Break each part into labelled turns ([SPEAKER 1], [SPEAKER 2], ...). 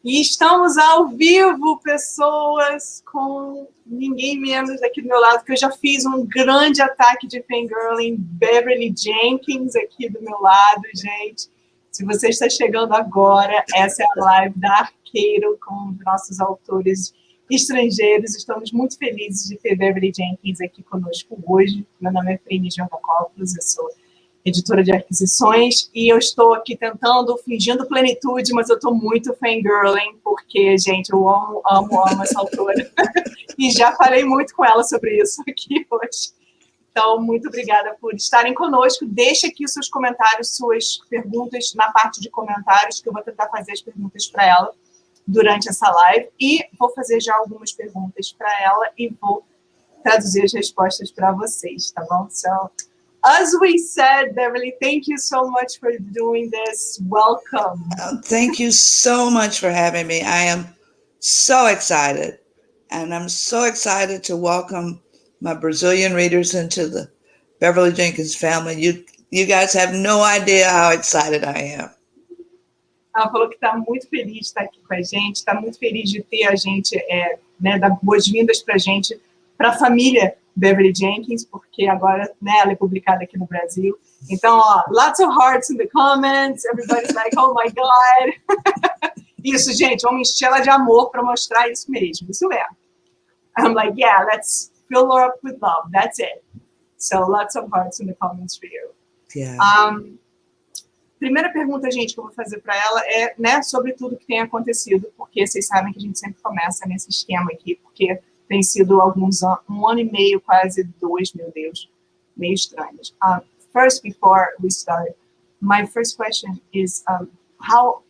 [SPEAKER 1] E estamos ao vivo, pessoas, com ninguém menos aqui do meu lado, que eu já fiz um grande ataque de fangirling, Beverly Jenkins aqui do meu lado, gente. Se você está chegando agora, essa é a live da Arqueiro com os nossos autores estrangeiros. Estamos muito felizes de ter Beverly Jenkins aqui conosco hoje. Meu nome é Prêmio eu sou editora de aquisições, e eu estou aqui tentando, fingindo plenitude, mas eu estou muito fangirling, porque, gente, eu amo essa autora. E já falei muito com ela sobre isso aqui hoje. Então, muito obrigada por estarem conosco. Deixe aqui os seus comentários, suas perguntas na parte de comentários, que eu vou tentar fazer as perguntas para ela durante essa live. E vou fazer já algumas perguntas para ela e vou traduzir as respostas para vocês, tá bom? So, as we said, Beverly, thank you so much for doing this. Welcome.
[SPEAKER 2] Thank you so much for having me. I am so excited. And I'm so excited to welcome my Brazilian readers into the Beverly Jenkins family. You guys have no idea how excited I am.
[SPEAKER 1] Ela falou que está muito feliz de estar aqui com a gente, está muito feliz de ter a gente, dar boas-vindas para a gente, para a família Beverly Jenkins, porque agora, né, ela é publicada aqui no Brasil. Então, ó, lots of hearts in the comments, everybody's like, oh my God. Isso, gente, vamos encher ela de amor para mostrar isso mesmo, isso é. I'm like, yeah, let's fill her up with love, that's it. So, lots of hearts in the comments for you.
[SPEAKER 2] Yeah.
[SPEAKER 1] Primeira pergunta, gente, que eu vou fazer para ela é, né, sobre tudo que tem acontecido, porque vocês sabem que a gente sempre começa nesse esquema aqui, porque tem sido alguns anos, 1 ano e meio, quase 2, meu Deus, meio estranhos. First, before we start, my first question is, how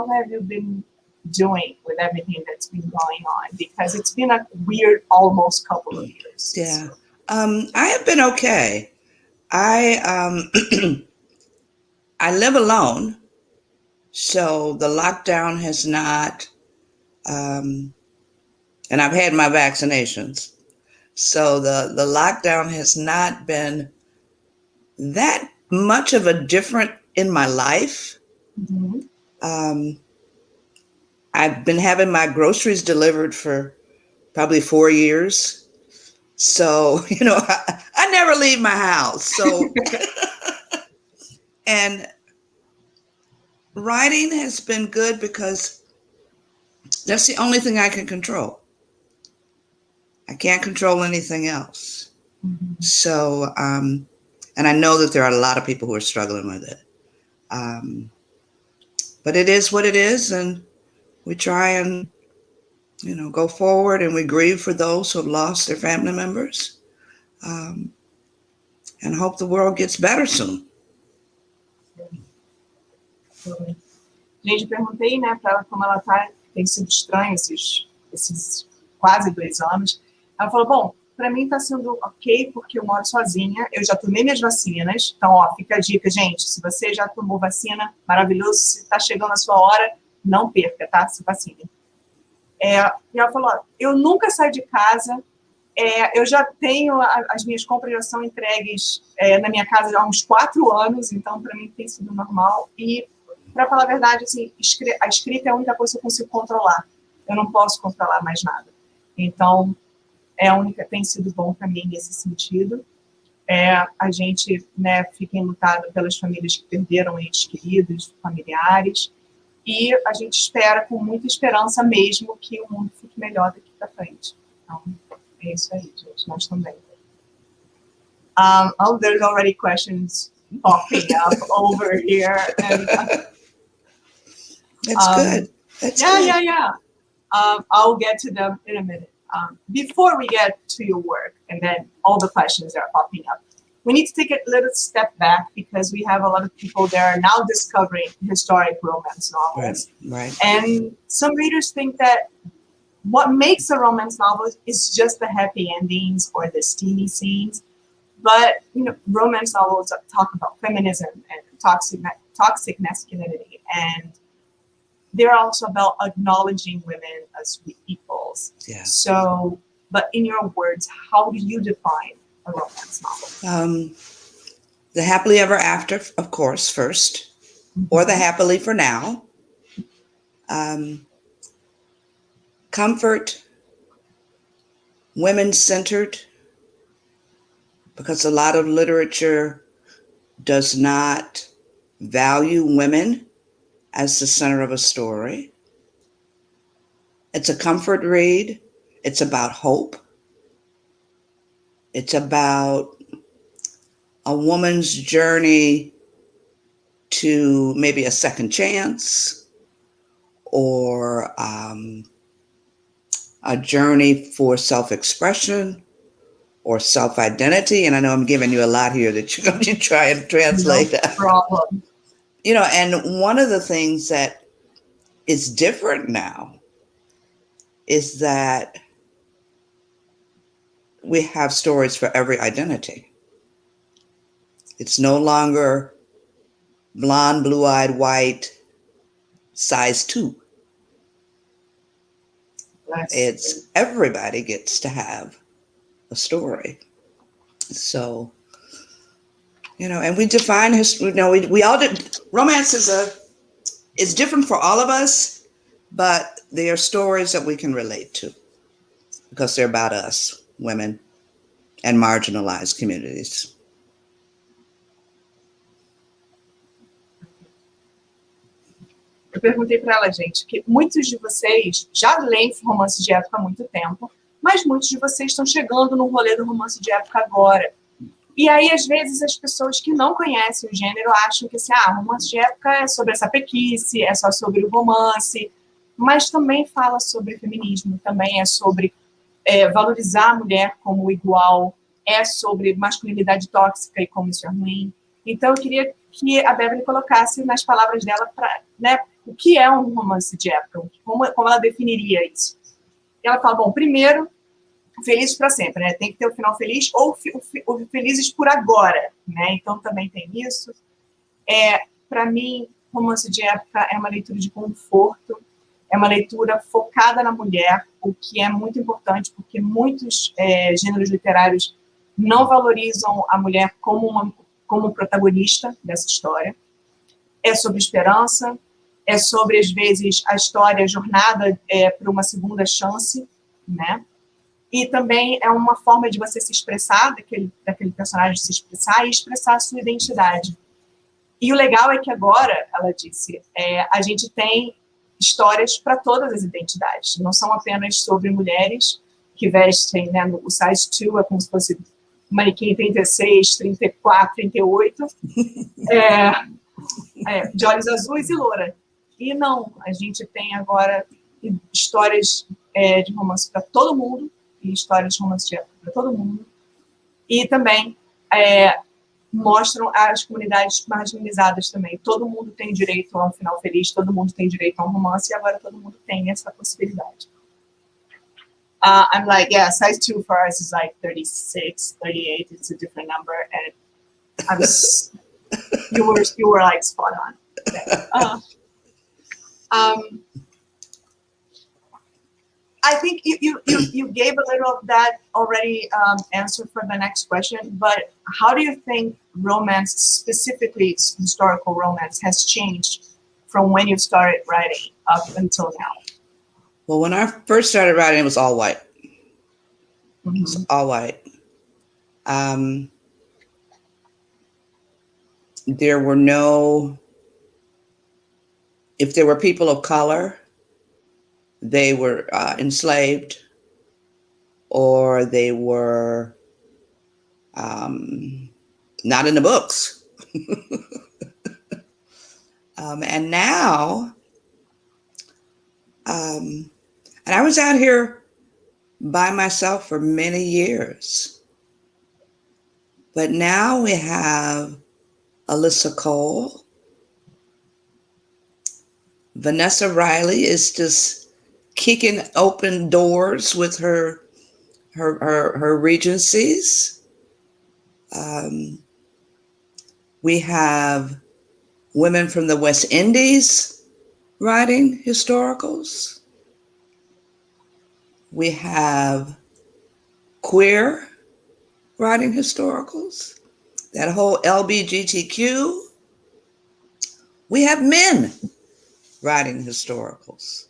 [SPEAKER 1] have you been doing with everything that's been going on? Because it's been a weird, almost couple of years.
[SPEAKER 2] Yeah, I have been okay. I live alone, so the lockdown has not, and I've had my vaccinations. So the lockdown has not been that much of a different in my life. Mm-hmm. I've been having my groceries delivered for probably 4 years. So, you know, I never leave my house. So, and writing has been good because that's the only thing I can control. I can't control anything else. Mm-hmm. So, and I know that there are a lot of people who are struggling with it. But it is what it is, and we try and, you know, go forward, and we grieve for those who have lost their family members, and hope the world gets better soon.
[SPEAKER 1] Gente, eu perguntei, né, para ela como ela tá, tem sido estranho esses quase 2 anos. Ela falou, bom, para mim está sendo ok, porque eu moro sozinha, eu já tomei minhas vacinas, então, ó, fica a dica, gente, se você já tomou vacina, maravilhoso, se está chegando a sua hora, não perca, tá? Se vacine. E ela falou, ó, eu nunca saio de casa, eu já tenho, as minhas compras já são entregues na minha casa há uns 4 anos, então, para mim, tem sido normal, e, para falar a verdade, assim, a escrita é a única coisa que eu consigo controlar, eu não posso controlar mais nada, então, é a única, tem sido bom para mim nesse sentido. A gente, né, fica enlutado pelas famílias que perderam entes queridos, familiares, e a gente espera com muita esperança mesmo que o mundo fique melhor daqui para frente. Então, é isso aí, gente, nós também. There's already questions popping up over here. And,
[SPEAKER 2] That's good. That's good.
[SPEAKER 1] Yeah. I'll get to them in a minute. Before we get to your work and then all the questions that are popping up, we need to take a little step back because we have a lot of people that are now discovering historic romance novels.
[SPEAKER 2] Right.
[SPEAKER 1] And some readers think that what makes a romance novel is just the happy endings or the steamy scenes. But, you know, romance novels talk about feminism and toxic masculinity, and they're also about acknowledging women as equals. Yeah. So, but in your words, how do you define a romance novel?
[SPEAKER 2] The happily ever after, of course, first, or the happily for now. comfort, women-centered, because a lot of literature does not value women as the center of a story. It's a comfort read. It's about hope. It's about a woman's journey to maybe a second chance, or a journey for self-expression or self-identity. And I know I'm giving you a lot here that you're going to try and translate.
[SPEAKER 1] No problem.
[SPEAKER 2] You know, and one of the things that is different now is that we have stories for every identity. It's no longer blonde, blue-eyed, white, size 2. It's everybody gets to have a story. So, you know, and we define history. You know, we all did. Romance is different for all of us, but they are stories that we can relate to because they're about us, women, and marginalized communities.
[SPEAKER 1] Eu perguntei para ela, gente, que muitos de vocês já leem romance de época há muito tempo, mas muitos de vocês estão chegando no rolê do romance de época agora. E aí, às vezes, as pessoas que não conhecem o gênero acham que assim, romance de época é sobre essa pequice, é só sobre o romance, mas também fala sobre feminismo, também é sobre valorizar a mulher como igual, é sobre masculinidade tóxica e como isso é ruim. Então, eu queria que a Beverly colocasse nas palavras dela né, o que é um romance de época, como ela definiria isso. E ela fala, bom, primeiro, felizes para sempre, né? Tem que ter o final feliz ou felizes por agora, né? Então, também tem isso. Para mim, romance de época é uma leitura de conforto, é uma leitura focada na mulher, o que é muito importante, porque muitos gêneros literários não valorizam a mulher como protagonista dessa história. É sobre esperança, é sobre, às vezes, a história, a jornada para uma segunda chance, né? E também é uma forma de você se expressar, daquele personagem se expressar e expressar a sua identidade. E o legal é que agora, ela disse, a gente tem histórias para todas as identidades. Não são apenas sobre mulheres que vestem, né, o size 2, é como se fosse manequim 36, 34, 38, de olhos azuis e loura. E não, a gente tem agora histórias de romance para todo mundo, e histórias de romance de época para todo mundo. E também mostram as comunidades marginalizadas também. Todo mundo tem direito a um final feliz, todo mundo tem direito a um romance, e agora todo mundo tem essa possibilidade. I'm like, yeah, size 2 for us is like 36, 38, it's a different number, and you were like spot on. I think you gave a little of that already answer for the next question, but how do you think romance, specifically historical romance, has changed from when you started writing up until now?
[SPEAKER 2] Well, when I first started writing, it was all white.
[SPEAKER 1] Mm-hmm.
[SPEAKER 2] It was all white. There were if there were people of color, they were enslaved, or they were not in the books. And now, and I was out here by myself for many years, but now we have Alyssa Cole. Vanessa Riley is just kicking open doors with her regencies. We have women from the West Indies writing historicals. We have queer writing historicals. That whole LGBTQ. We have men writing historicals.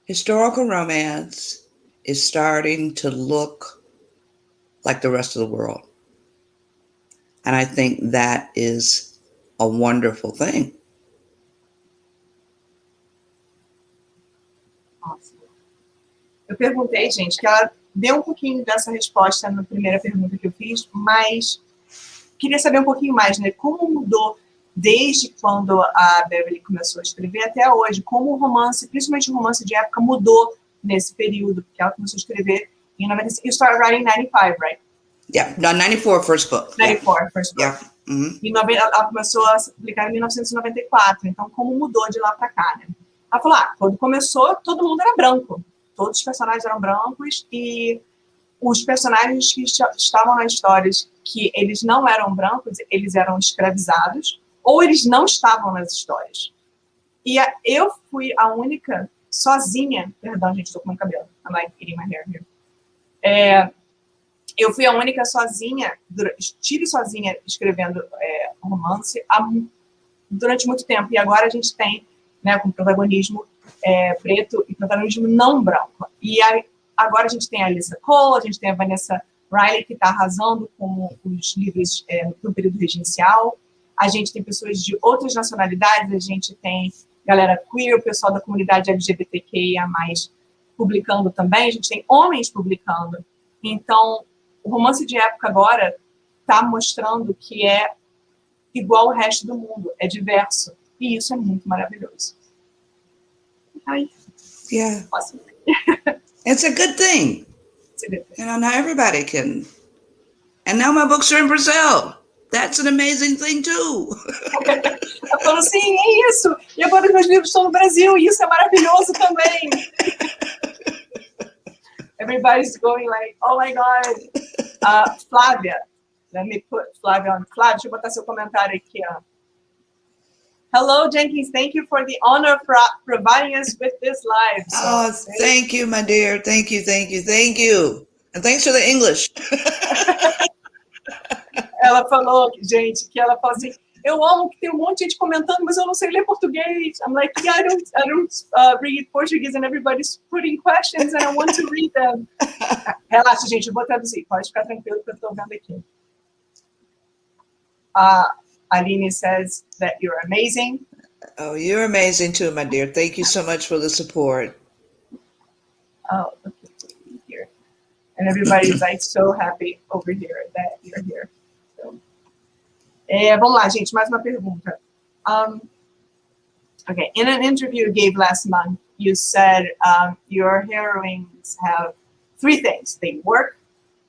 [SPEAKER 2] historical romance is starting to look like the rest of the world. And I think that is a wonderful thing.
[SPEAKER 1] Awesome. Eu perguntei, gente, que ela deu um pouquinho dessa resposta na primeira pergunta que eu fiz, mas queria saber um pouquinho mais, né? Como mudou desde quando a Beverly começou a escrever até hoje? Como o romance, principalmente o romance de época, mudou nesse período? Porque ela começou a escrever em 95. You started writing in 95, right?
[SPEAKER 2] Yeah, no, 94 first book.
[SPEAKER 1] 94, first book.
[SPEAKER 2] Yeah. Mm-hmm.
[SPEAKER 1] E ela começou a publicar em 1994. Então, como mudou de lá para cá, né? Ela falou, quando começou, todo mundo era branco. Todos os personagens eram brancos e os personagens que estavam nas histórias que eles não eram brancos, eles eram escravizados ou eles não estavam nas histórias. E eu fui a única sozinha, perdão, gente, estou com meu cabelo, I'm like eating my hair here. Eu fui a única sozinha, estive sozinha escrevendo romance durante muito tempo. E agora a gente tem, né, com protagonismo preto e protagonismo não branco. E agora a gente tem a Alyssa Cole, a gente tem a Vanessa Riley, que está arrasando com os livros no período regencial. A gente tem pessoas de outras nacionalidades, a gente tem galera queer, o pessoal da comunidade LGBTQIA+, publicando também. A gente tem homens publicando. Então, o romance de época agora está mostrando que é igual ao resto do mundo, é diverso. E isso é muito maravilhoso. Ai.
[SPEAKER 2] Yeah.
[SPEAKER 1] Awesome.
[SPEAKER 2] It's a good thing.
[SPEAKER 1] It's a good thing.
[SPEAKER 2] You know, not everybody can. And now my books are in Brazil. That's an amazing thing too.
[SPEAKER 1] Eu falo, sim, é isso. E agora os meus livros estão no Brasil, e isso é maravilhoso também. Everybody's going like, oh my God. Flávia, let me put Flávia on. Flávia, deixa eu botar seu comentário aqui, ó. Hello, Jenkins. Thank you for the honor for providing us with this live.
[SPEAKER 2] So, thank you, my dear. Thank you, thank you, thank you. And thanks for the English.
[SPEAKER 1] Ela falou, gente, que ela falou assim, eu amo que tem um monte de gente comentando, mas eu não sei ler português. I'm like, yeah, I don't read Portuguese and everybody's putting questions and I want to read them. Relaxa, gente, eu vou traduzir. Pode ficar tranquilo que eu estou vendo aqui. Aline says that you're amazing.
[SPEAKER 2] Oh, you're amazing too, my dear. Thank you so much for the support.
[SPEAKER 1] Oh, okay, here. And everybody's like so happy over here that you're here. So, vamos lá, gente, mais uma pergunta. Okay, in an interview you gave last month, you said your heroines have three things. They work,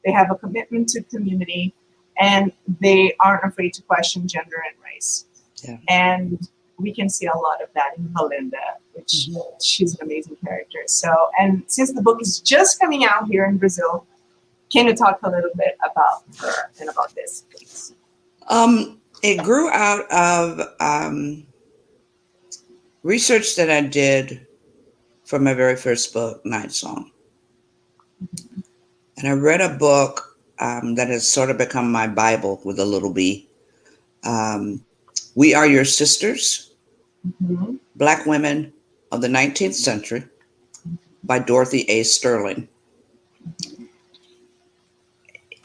[SPEAKER 1] they have a commitment to community, and they aren't afraid to question gender and race.
[SPEAKER 2] Yeah.
[SPEAKER 1] And we can see a lot of that in Belinda, which she's an amazing character. So, and since the book is just coming out here in Brazil, can you talk a little bit about her and about this, please?
[SPEAKER 2] It grew out of research that I did for my very first book, Night Song. And I read a book that has sort of become my Bible with a little b. We Are Your Sisters, Black Women of the 19th Century by Dorothy A. Sterling.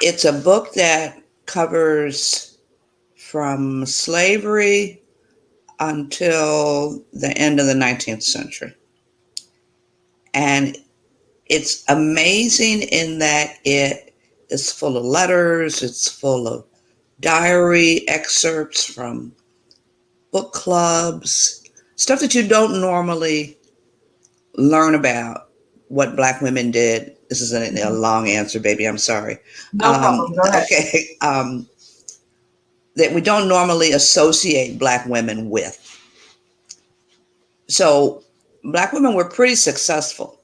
[SPEAKER 2] It's a book that covers from slavery until the end of the 19th century. And it's amazing in that it is full of letters, it's full of diary excerpts from book clubs, stuff that you don't normally learn about what Black women did. This is a long answer, baby, I'm sorry.
[SPEAKER 1] No problem, go ahead.
[SPEAKER 2] Okay, that we don't normally associate Black women with. So Black women were pretty successful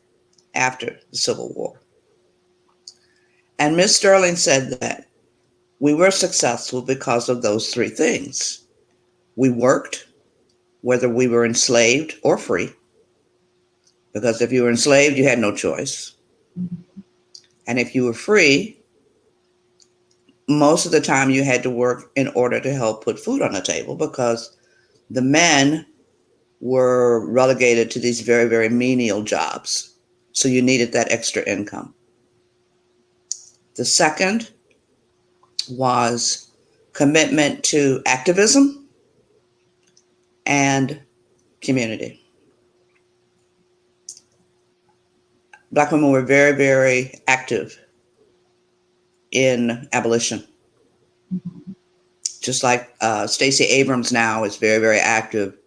[SPEAKER 2] after the Civil War. And Miss Sterling said that we were successful because of those three things. We worked, whether we were enslaved or free, because if you were enslaved, you had no choice. And if you were free, most of the time you had to work in order to help put food on the table, because the men were relegated to these very, very menial jobs. So you needed that extra income. The second was commitment to activism and community. Black women were very, very active in abolition. Mm-hmm. Just like Stacey Abrams now is very, very active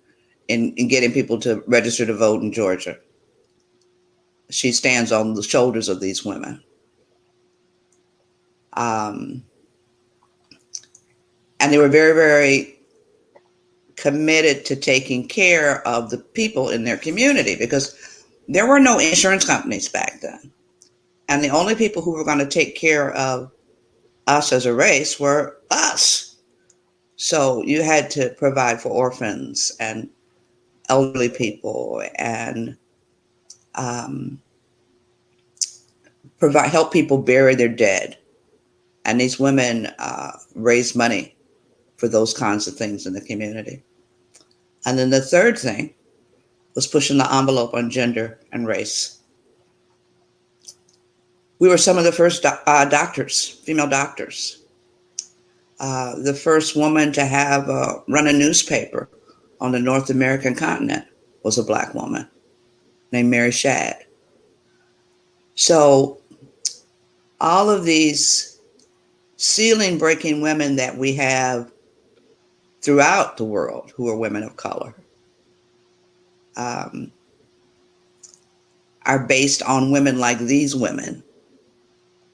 [SPEAKER 2] in getting people to register to vote in Georgia. She stands on the shoulders of these women. And they were very, very committed to taking care of the people in their community, because there were no insurance companies back then. And the only people who were going to take care of us as a race were us. So you had to provide for orphans and elderly people and help people bury their dead. And these women raised money for those kinds of things in the community. And then the third thing was pushing the envelope on gender and race. We were some of the first doctors, female doctors. The first woman to have run a newspaper on the North American continent was a Black woman named Mary Shadd. So all of these ceiling-breaking women that we have throughout the world who are women of color are based on women like these women.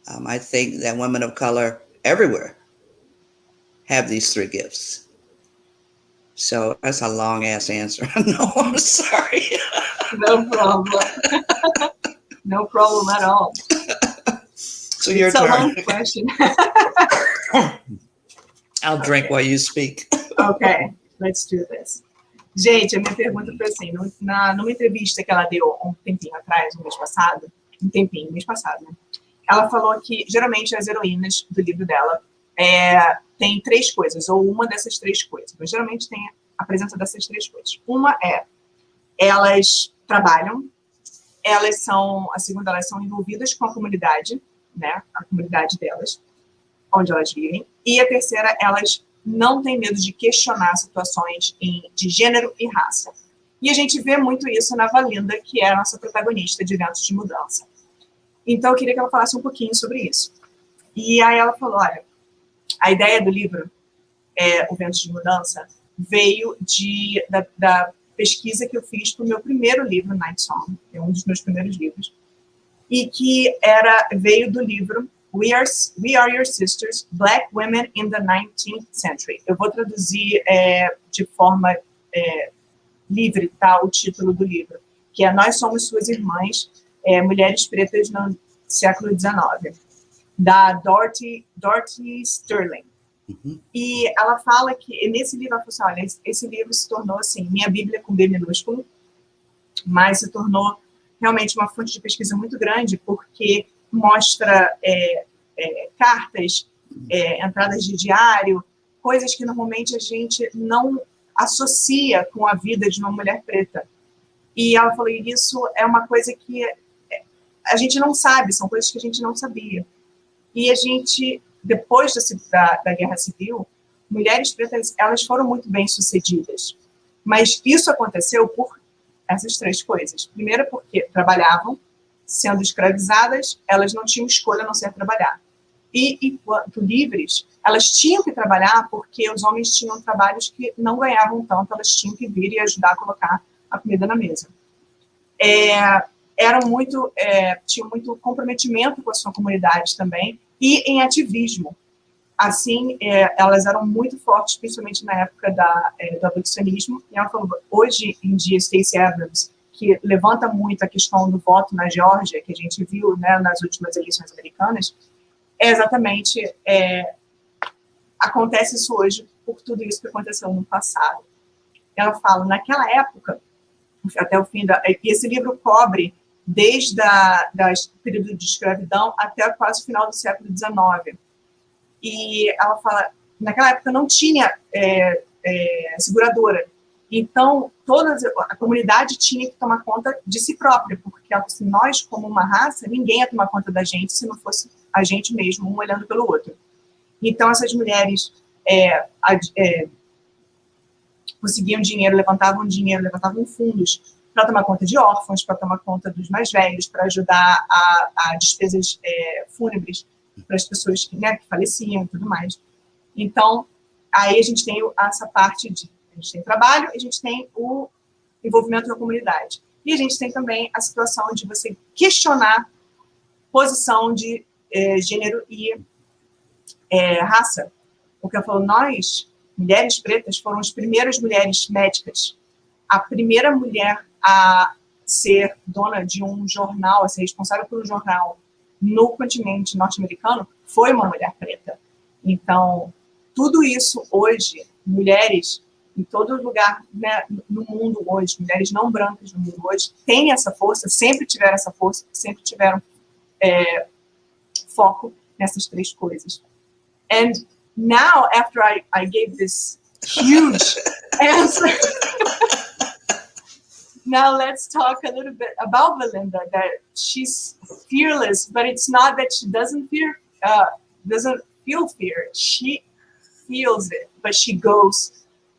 [SPEAKER 2] I think that women of color everywhere have these three gifts. So that's a long-ass answer. No, I'm sorry.
[SPEAKER 1] No problem. No problem at all.
[SPEAKER 2] So your turn.
[SPEAKER 1] It's a long question.
[SPEAKER 2] I'll drink while you speak.
[SPEAKER 1] Ok, let's do this. Gente, a minha pergunta foi assim, numa entrevista que ela deu um tempinho atrás, mês passado, né? Ela falou que, geralmente, as heroínas do livro dela têm três coisas, ou uma dessas três coisas, mas geralmente tem a presença dessas três coisas. Uma é, elas trabalham, a segunda, elas são envolvidas com a comunidade, né, a comunidade delas, onde elas vivem, e a terceira, elas não têm medo de questionar situações de gênero e raça. E a gente vê muito isso na Valinda, que é a nossa protagonista de Ventos de Mudança. Então, eu queria que ela falasse um pouquinho sobre isso. E aí ela falou, olha, a ideia do livro, O Ventos de Mudança, veio da pesquisa que eu fiz para o meu primeiro livro, Night Song, que é um dos meus primeiros livros, e que veio do livro We Are Your Sisters, Black Women in the 19th Century. Eu vou traduzir de forma livre, tá, o título do livro, que é Nós Somos Suas Irmãs, Mulheres Pretas no Século XIX, da Dorothy Sterling. Uhum. E ela fala que, nesse livro, ela falou assim, olha, esse livro se tornou, assim, minha Bíblia com B minúsculo, mas se tornou realmente uma fonte de pesquisa muito grande, porque mostra cartas, entradas de diário, coisas que normalmente a gente não associa com a vida de uma mulher preta. E ela falou, isso é uma coisa que a gente não sabe, são coisas que a gente não sabia. E a gente, depois da Guerra Civil, mulheres pretas, elas foram muito bem-sucedidas. Mas isso aconteceu por essas três coisas. Primeiro, porque trabalhavam, sendo escravizadas, elas não tinham escolha a não ser trabalhar. E, enquanto livres, elas tinham que trabalhar porque os homens tinham trabalhos que não ganhavam tanto, elas tinham que vir e ajudar a colocar a comida na mesa. Tinham muito comprometimento com a sua comunidade também, e em ativismo. Assim, elas eram muito fortes, principalmente na época do abolicionismo. E ela falou, hoje em dia, Stacey Abrams, que levanta muito a questão do voto na Geórgia, que a gente viu, né, nas últimas eleições americanas, acontece isso hoje por tudo isso que aconteceu no passado. Ela fala, naquela época, até o fim e esse livro cobre desde o período de escravidão até quase o final do século XIX. E ela fala, naquela época não tinha seguradora, Então, a comunidade tinha que tomar conta de si própria, porque assim, nós, como uma raça, ninguém ia tomar conta da gente se não fosse a gente mesmo, um olhando pelo outro. Então, essas mulheres conseguiam dinheiro, levantavam fundos para tomar conta de órfãos, para tomar conta dos mais velhos, para ajudar a despesas fúnebres para as pessoas que faleciam e tudo mais. Então, aí a gente tem essa parte a gente tem trabalho, a gente tem o envolvimento da comunidade. E a gente tem também a situação de você questionar posição de gênero e raça. Porque eu falo, nós, mulheres pretas, foram as primeiras mulheres médicas. A primeira mulher a ser dona de um jornal, a ser responsável por um jornal no continente norte-americano, foi uma mulher preta. Então, tudo isso hoje, mulheres em todo lugar, né, no mundo hoje, mulheres não brancas no mundo hoje, têm essa força, sempre tiveram essa força, sempre tiveram foco nessas três coisas. And now, after I gave this huge answer, now let's talk a little bit about Belinda, that she's fearless, but it's not that she doesn't feel fear. She feels it, but she goes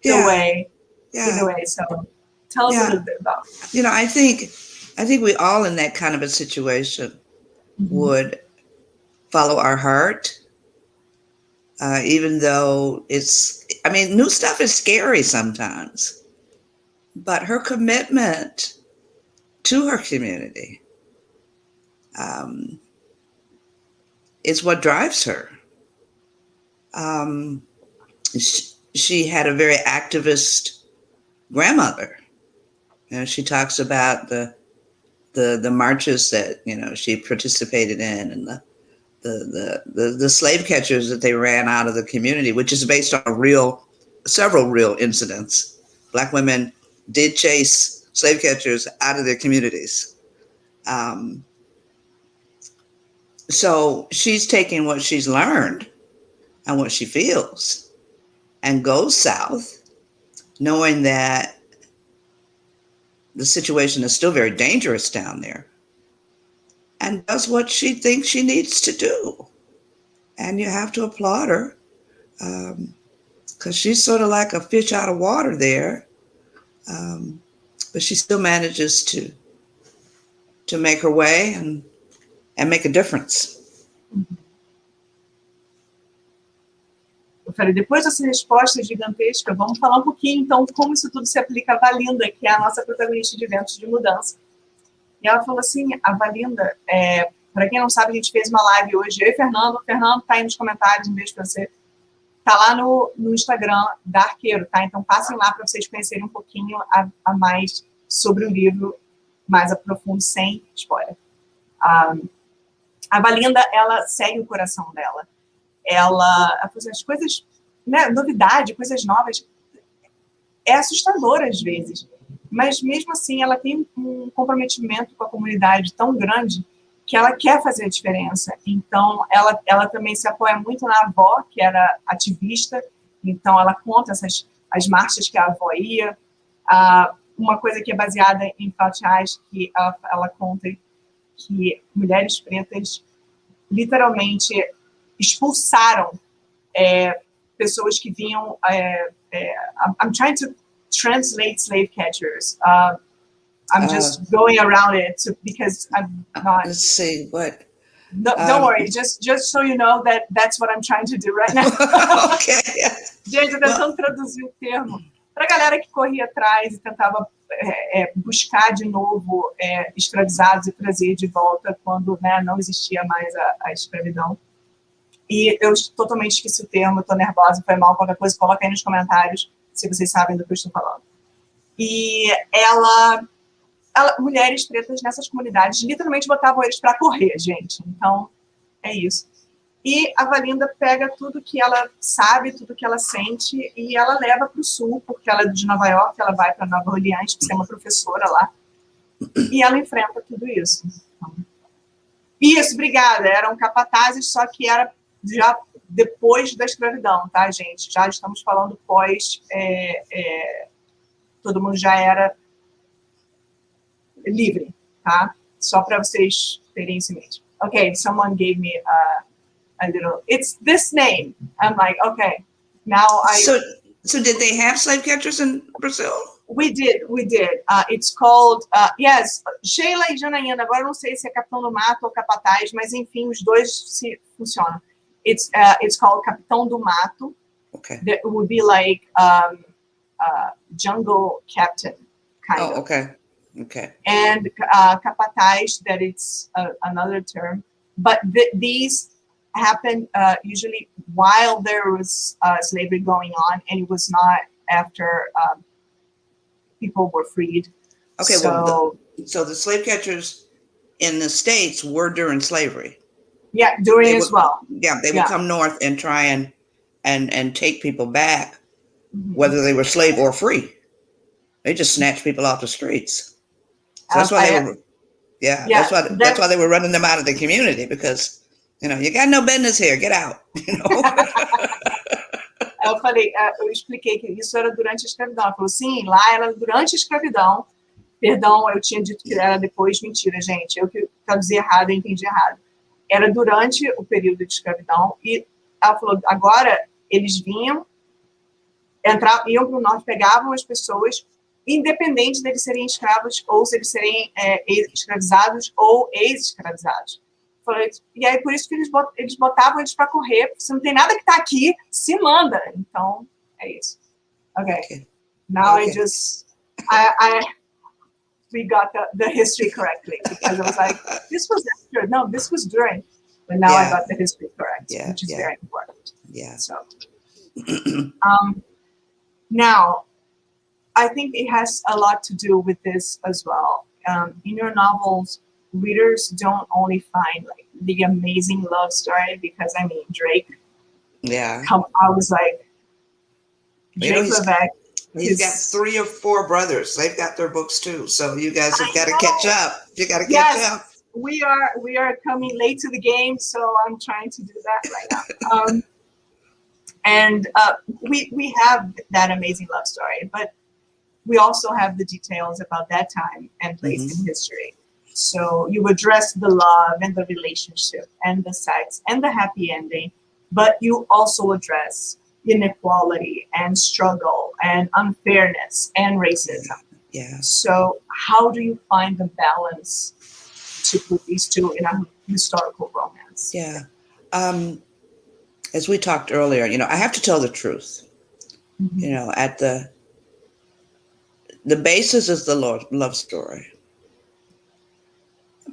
[SPEAKER 1] the way. So tell us a little bit about it.
[SPEAKER 2] I think we all in that kind of a situation would follow our heart, even though new stuff is scary sometimes, but her commitment to her community is what drives her. She had a very activist grandmother. She talks about the marches that she participated in, and the slave catchers that they ran out of the community, which is based on several real incidents. Black women did chase slave catchers out of their communities. So she's taking what she's learned and what she feels and goes south, knowing that the situation is still very dangerous down there, and does what she thinks she needs to do. And you have to applaud her, because she's sort of like a fish out of water there, but she still manages to make her way and make a difference.
[SPEAKER 1] Eu falei, depois dessa resposta gigantesca, vamos falar um pouquinho, então, como isso tudo se aplica a Valinda, que é a nossa protagonista de Ventos de Mudança. E ela falou assim, a Valinda, para quem não sabe, a gente fez uma live hoje, eu e o Fernando tá aí nos comentários, um beijo para você, tá lá no Instagram da Arqueiro, tá? Então, passem lá para vocês conhecerem um pouquinho a mais sobre o livro, mais a profundo, sem spoiler. A Valinda, ela segue o coração dela. Ela as coisas, né, novidade, coisas novas, é assustador às vezes, mas mesmo assim ela tem um comprometimento com a comunidade tão grande que ela quer fazer a diferença. Então ela também se apoia muito na avó, que era ativista, então ela conta as marchas que a avó ia, uma coisa que é baseada em fatos reais, que ela conta que mulheres pretas literalmente expulsaram pessoas que vinham. I'm trying to translate slave catchers. I'm just going around it because I'm not.
[SPEAKER 2] Let's see what.
[SPEAKER 1] No, don't worry. Just so you know that's what I'm trying to do right now.
[SPEAKER 2] Okay.
[SPEAKER 1] Gente, eu tentando traduzir o termo para a galera que corria atrás e tentava buscar de novo escravizados e trazer de volta quando, né, não existia mais a escravidão. E eu totalmente esqueci o termo, estou nervosa, foi mal, qualquer coisa, coloca aí nos comentários, se vocês sabem do que eu estou falando. E mulheres pretas nessas comunidades, literalmente botavam eles para correr, gente. Então, é isso. E a Valinda pega tudo que ela sabe, tudo que ela sente, e ela leva para o sul, porque ela é de Nova York, ela vai para Nova Orleans, para ser uma professora lá, e ela enfrenta tudo isso. Então, isso, obrigada, eram capatazes, só que era já depois da escravidão, tá, gente? Já estamos falando pós todo mundo já era livre, tá? Só para vocês terem isso em mente. Okay, someone gave me a little, it's this name. I'm like, okay, now
[SPEAKER 2] So did they have slave catchers in Brazil?
[SPEAKER 1] We did. It's called, yes, Sheila e Janaína, agora eu não sei se é Capitão do Mato ou Capataz, mas enfim, os dois funcionam. It's called Capitão do Mato.
[SPEAKER 2] Okay.
[SPEAKER 1] That would be like jungle captain, kind of.
[SPEAKER 2] Okay.
[SPEAKER 1] And Capataz, that it's another term. But these happened usually while there was slavery going on, and it was not after people were freed.
[SPEAKER 2] Okay, so the slave catchers in the States were during slavery.
[SPEAKER 1] Yeah, during as well.
[SPEAKER 2] Yeah, they would come north and try and take people back, whether they were slave or free. They just snatched people off the streets. So that's why they were. Yeah, that's why they were running them out of the community, because you got no business here. Get out.
[SPEAKER 1] Eu expliquei que isso era durante a escravidão. Ela falou, sim, lá era durante a escravidão. Perdão, eu tinha dito que era depois. Mentira, gente. Eu que traduzi errado, eu entendi errado. Era durante o período de escravidão. E ela falou, agora eles vinham, iam para o norte, pegavam as pessoas, independente deles serem escravos, ou se eles serem escravizados ou ex-escravizados. E aí, por isso que eles botavam eles para correr. Se não tem nada que está aqui, se manda. Então, é isso. Okay. Now I we got the history correctly, because I was like, this was after. No, this was during. But now I got the history correct, which is very important.
[SPEAKER 2] Yeah.
[SPEAKER 1] So, now, I think it has a lot to do with this as well. In your novels, readers don't only find like the amazing love story, because I mean Drake.
[SPEAKER 2] Yeah.
[SPEAKER 1] I was like, Drake Levesque.
[SPEAKER 2] He's got 3 or 4 brothers. They've got their books too. So you guys have got to catch up. You got to catch up.
[SPEAKER 1] We are coming late to the game, so I'm trying to do that right now. And we have that amazing love story, but we also have the details about that time and place in history. So you address the love and the relationship and the sex and the happy ending, but you also address inequality and struggle and unfairness and racism.
[SPEAKER 2] Yeah.
[SPEAKER 1] So how do you find the balance to put these two in a historical romance?
[SPEAKER 2] Yeah. As we talked earlier, I have to tell the truth. At the basis is the love story,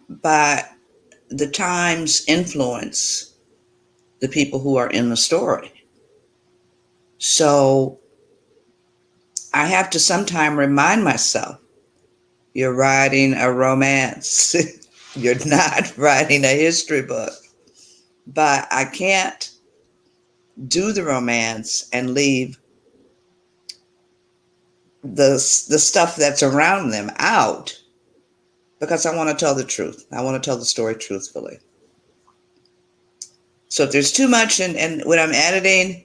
[SPEAKER 2] but the times influence the people who are in the story. So I have to sometime remind myself, you're writing a romance. You're not writing a history book. But I can't do the romance and leave the stuff that's around them out, because I want to tell the truth. I want to tell the story truthfully. So if there's too much and when I'm editing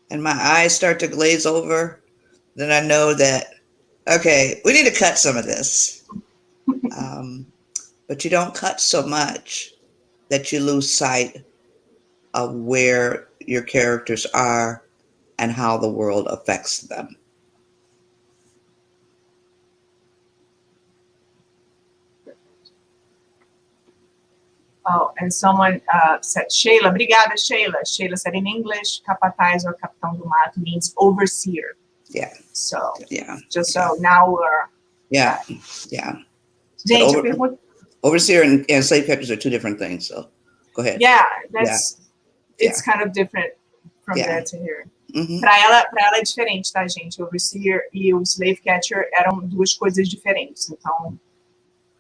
[SPEAKER 2] and my eyes start to glaze over, then I know that, okay, we need to cut some of this. But you don't cut so much that you lose sight of where your characters are and how the world affects them.
[SPEAKER 1] Oh, and someone said, Sheila, obrigada, Sheila. Sheila said in English, capataz or capitão do mato means overseer.
[SPEAKER 2] Yeah.
[SPEAKER 1] So,
[SPEAKER 2] so
[SPEAKER 1] now we're...
[SPEAKER 2] Yeah.
[SPEAKER 1] Gente,
[SPEAKER 2] overseer and slave catchers are two different things, so go ahead.
[SPEAKER 1] Yeah, it's kind of different from there to here.
[SPEAKER 2] Mm-hmm.
[SPEAKER 1] Para ela é diferente, tá, gente? O overseer e o slave catcher eram duas coisas diferentes. Então,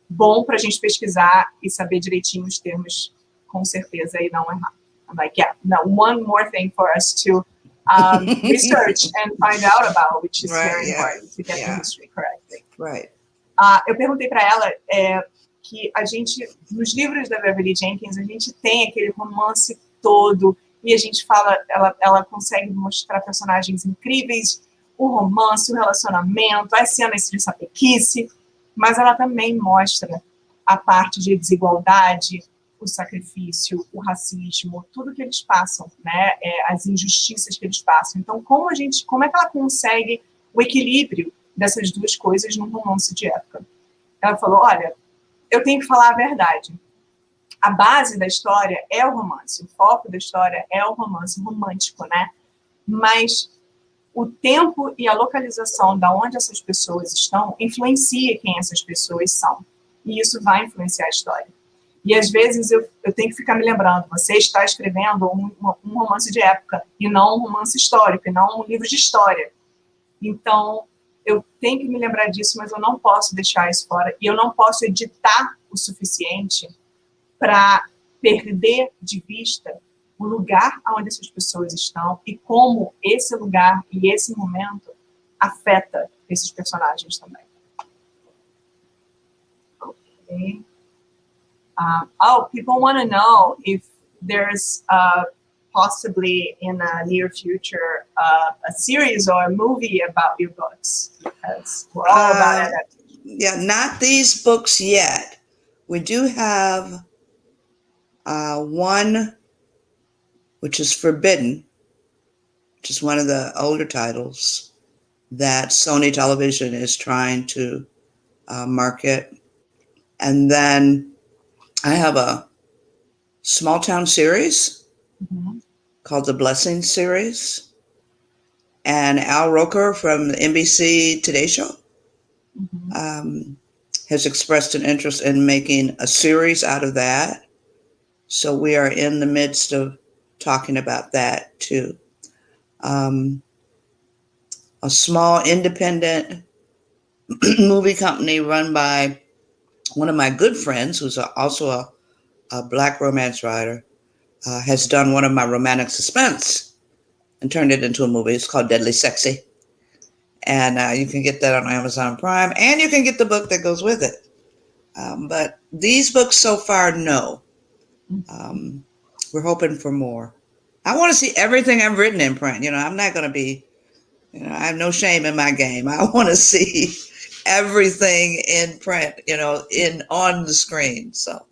[SPEAKER 1] bom pra gente pesquisar e saber direitinho os termos, com certeza, e não errar. I'm like, no, one more thing for us to research and find out about, which is very important to get the history correctly.
[SPEAKER 2] Right.
[SPEAKER 1] Eu perguntei para ela que a gente, nos livros da Beverly Jenkins, a gente tem aquele romance todo e a gente fala, ela consegue mostrar personagens incríveis, o romance, o relacionamento, as cenas de sapequice, mas ela também mostra a parte de desigualdade, o sacrifício, o racismo, tudo que eles passam, né? As injustiças que eles passam. Então, como é que ela consegue o equilíbrio dessas duas coisas num romance de época? Ela falou, olha, eu tenho que falar a verdade. A base da história é o romance, o foco da história é o romance romântico, né? Mas o tempo e a localização da onde essas pessoas estão influencia quem essas pessoas são. E isso vai influenciar a história. E às vezes eu tenho que ficar me lembrando, você está escrevendo um romance de época, e não um romance histórico, e não um livro de história. Então, eu tenho que me lembrar disso, mas eu não posso deixar isso fora, e eu não posso editar o suficiente para perder de vista o lugar onde essas pessoas estão e como esse lugar e esse momento afeta esses personagens também. Okay. People want to know if there's possibly in a near future a series or a movie about your books, because we're all about it.
[SPEAKER 2] Yeah, not these books yet. We do have one which is Forbidden, which is one of the older titles that Sony Television is trying to market. And then I have a small town series called the Blessing series. And Al Roker from the NBC Today Show has expressed an interest in making a series out of that. So we are in the midst of talking about that too. A small independent movie company run by one of my good friends, who's also a Black romance writer, has done one of my romantic suspense and turned it into a movie. It's called Deadly Sexy. And you can get that on Amazon Prime, and you can get the book that goes with it. But these books so far, no. We're hoping for more. I want to see everything I've written in print. I'm not going to be, I have no shame in my game. I want to see everything in print, on the screen. So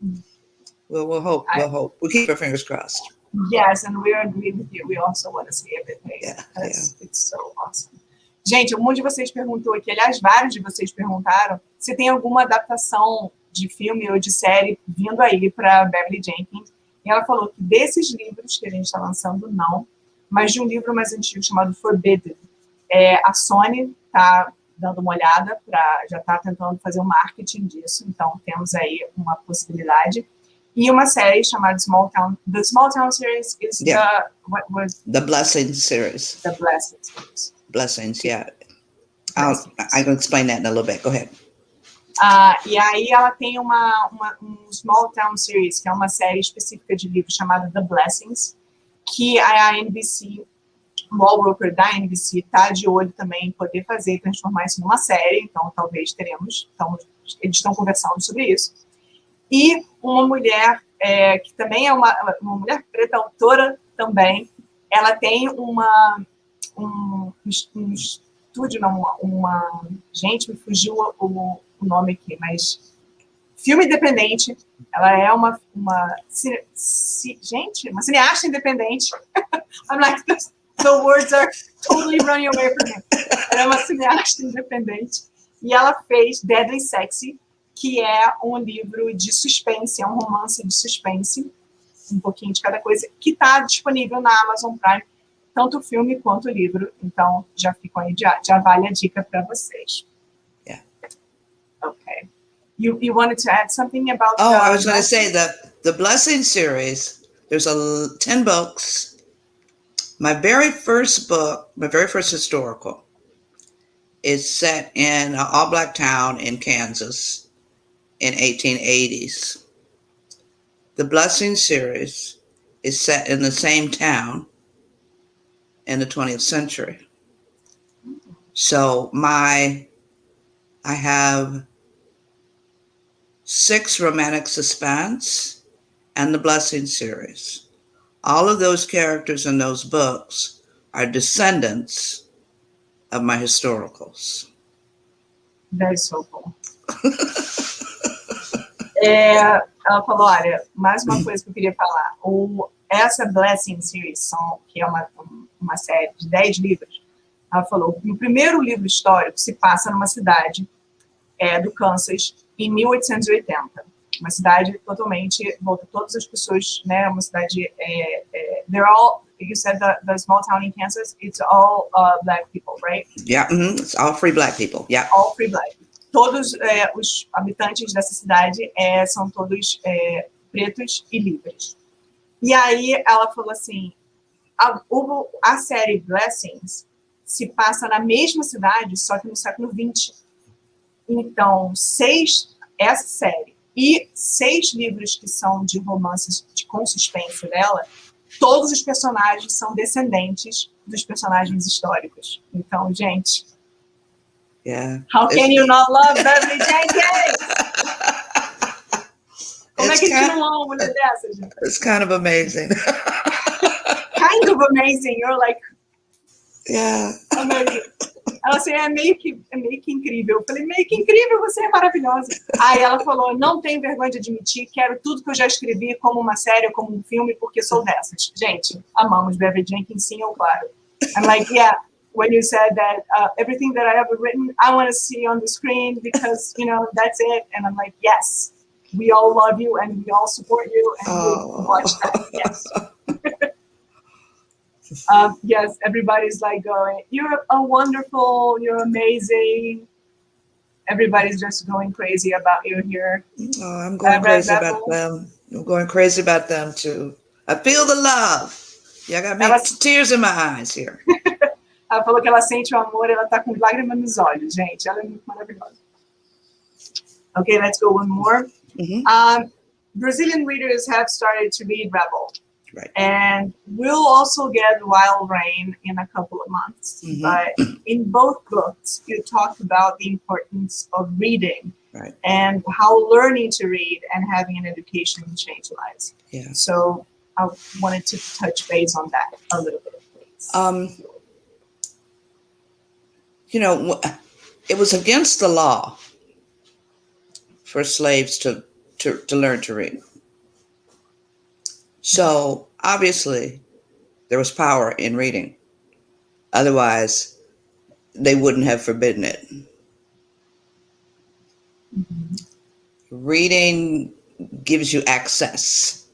[SPEAKER 2] we'll hope. We'll keep our fingers crossed.
[SPEAKER 1] Yes, and we agree with you. We also want to see everything.
[SPEAKER 2] Yeah.
[SPEAKER 1] It's so awesome. Gente, um monte de vocês perguntou aqui, aliás, vários de vocês perguntaram se tem alguma adaptação de filme ou de série vindo aí para Beverly Jenkins. E ela falou que desses livros que a gente está lançando, não, mas de um livro mais antigo chamado Forbidden. A Sony está dando uma olhada, já está tentando fazer um marketing disso, então temos aí uma possibilidade. E uma série chamada Small Town. The Small Town series is
[SPEAKER 2] the Blessing series.
[SPEAKER 1] The Blessing series.
[SPEAKER 2] Blessings, yeah. I can explain that in a little bit. Go ahead.
[SPEAKER 1] E aí ela tem um Small Town Series, que é uma série específica de livros chamada The Blessings, que a NBC, o Al Roker da NBC, está de olho também em poder fazer e transformar isso numa série, então talvez teremos. Então, eles estão conversando sobre isso. E uma mulher, que também é uma mulher preta, autora também, ela tem um estúdio, gente, me fugiu o nome aqui, mas filme independente. Ela é uma cineasta independente. I'm like, the words are totally running away from me. Ela é uma cineasta independente. E ela fez Deadly Sexy, que é um livro de suspense, é um romance de suspense, um pouquinho de cada coisa, que está disponível na Amazon Prime, tanto o filme quanto o livro. Então, já ficam aí, já vale a dica para vocês.
[SPEAKER 2] Yeah.
[SPEAKER 1] Okay. You wanted to add something about
[SPEAKER 2] I was going to say the Blessing series, there's 10 books. My very first historical, is set in an all-Black town in Kansas in 1880s. The Blessing series is set in the same town in the 20th century. So I have 6 romantic suspense and the Blessing series. All of those characters in those books are descendants of my historicals.
[SPEAKER 1] That's so cool. Ela falou, olha, mais uma coisa que eu queria falar. Essa Blessing Series, que é uma série de 10 livros, ela falou que o primeiro livro histórico se passa numa cidade do Kansas em 1880. Uma cidade totalmente, volta todas as pessoas, né, uma cidade, they're all, you said the small town in Kansas, it's all black people, right?
[SPEAKER 2] Yeah, it's all free black people, yeah.
[SPEAKER 1] All free black. Todos os habitantes dessa cidade são todos pretos e livres. E aí ela falou assim, a série Blessings se passa na mesma cidade, só que no século XX. Então, essa série e 6 livros que são de romances com suspense dela, todos os personagens são descendentes dos personagens históricos. Então, gente, how can you not love Beverly Jenkins? Como é que a gente não ama uma mulher dessa, gente?
[SPEAKER 2] It's kind of amazing.
[SPEAKER 1] Kind of amazing. You're like,
[SPEAKER 2] amazing.
[SPEAKER 1] Ela assim, é meio que incrível. Eu falei, meio que incrível, você é maravilhosa. Aí ela falou, não tenho vergonha de admitir, quero tudo que eu já escrevi como uma série, como um filme, porque sou dessas. Gente, amamos Beverly Jenkins, sim, ou claro. I'm like, yeah, when you said that everything that I ever written, I want to see on the screen because, that's it. And I'm like, yes, we all love you and we all support you and we'll watch that, yes. Yes, everybody's like going, you're wonderful, you're amazing. Everybody's just going crazy about you here.
[SPEAKER 2] Oh, I'm going crazy about them. I'm going crazy about them too. I feel the love. Yeah, I got tears in my eyes here.
[SPEAKER 1] Ela falou que ela sente o amor, ela tá com lágrimas nos olhos, gente. Ela é muito maravilhosa. Okay, let's go one more. Brazilian readers have started to read Rebel.
[SPEAKER 2] Right.
[SPEAKER 1] And we'll also get Wild Rain in a couple of months. But in both books, you talked about the importance of reading and how learning to read and having an education changed lives.
[SPEAKER 2] Yeah.
[SPEAKER 1] So I wanted to touch base on that a little bit, please.
[SPEAKER 2] It was against the law for slaves to learn to read. So obviously there was power in reading. Otherwise, they wouldn't have forbidden it. Reading gives you access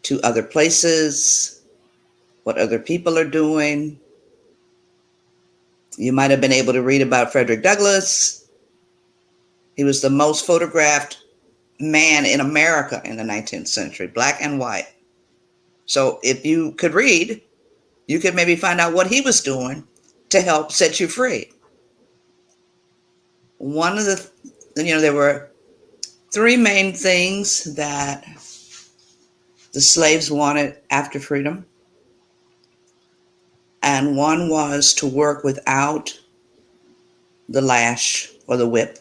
[SPEAKER 2] to other places, what other people are doing. You might have been able to read about Frederick Douglass. He was the most photographed man in America in the 19th century, black and white. So if you could read, you could maybe find out what he was doing to help set you free. One of there were 3 main things that the slaves wanted after freedom. And one was to work without the lash or the whip,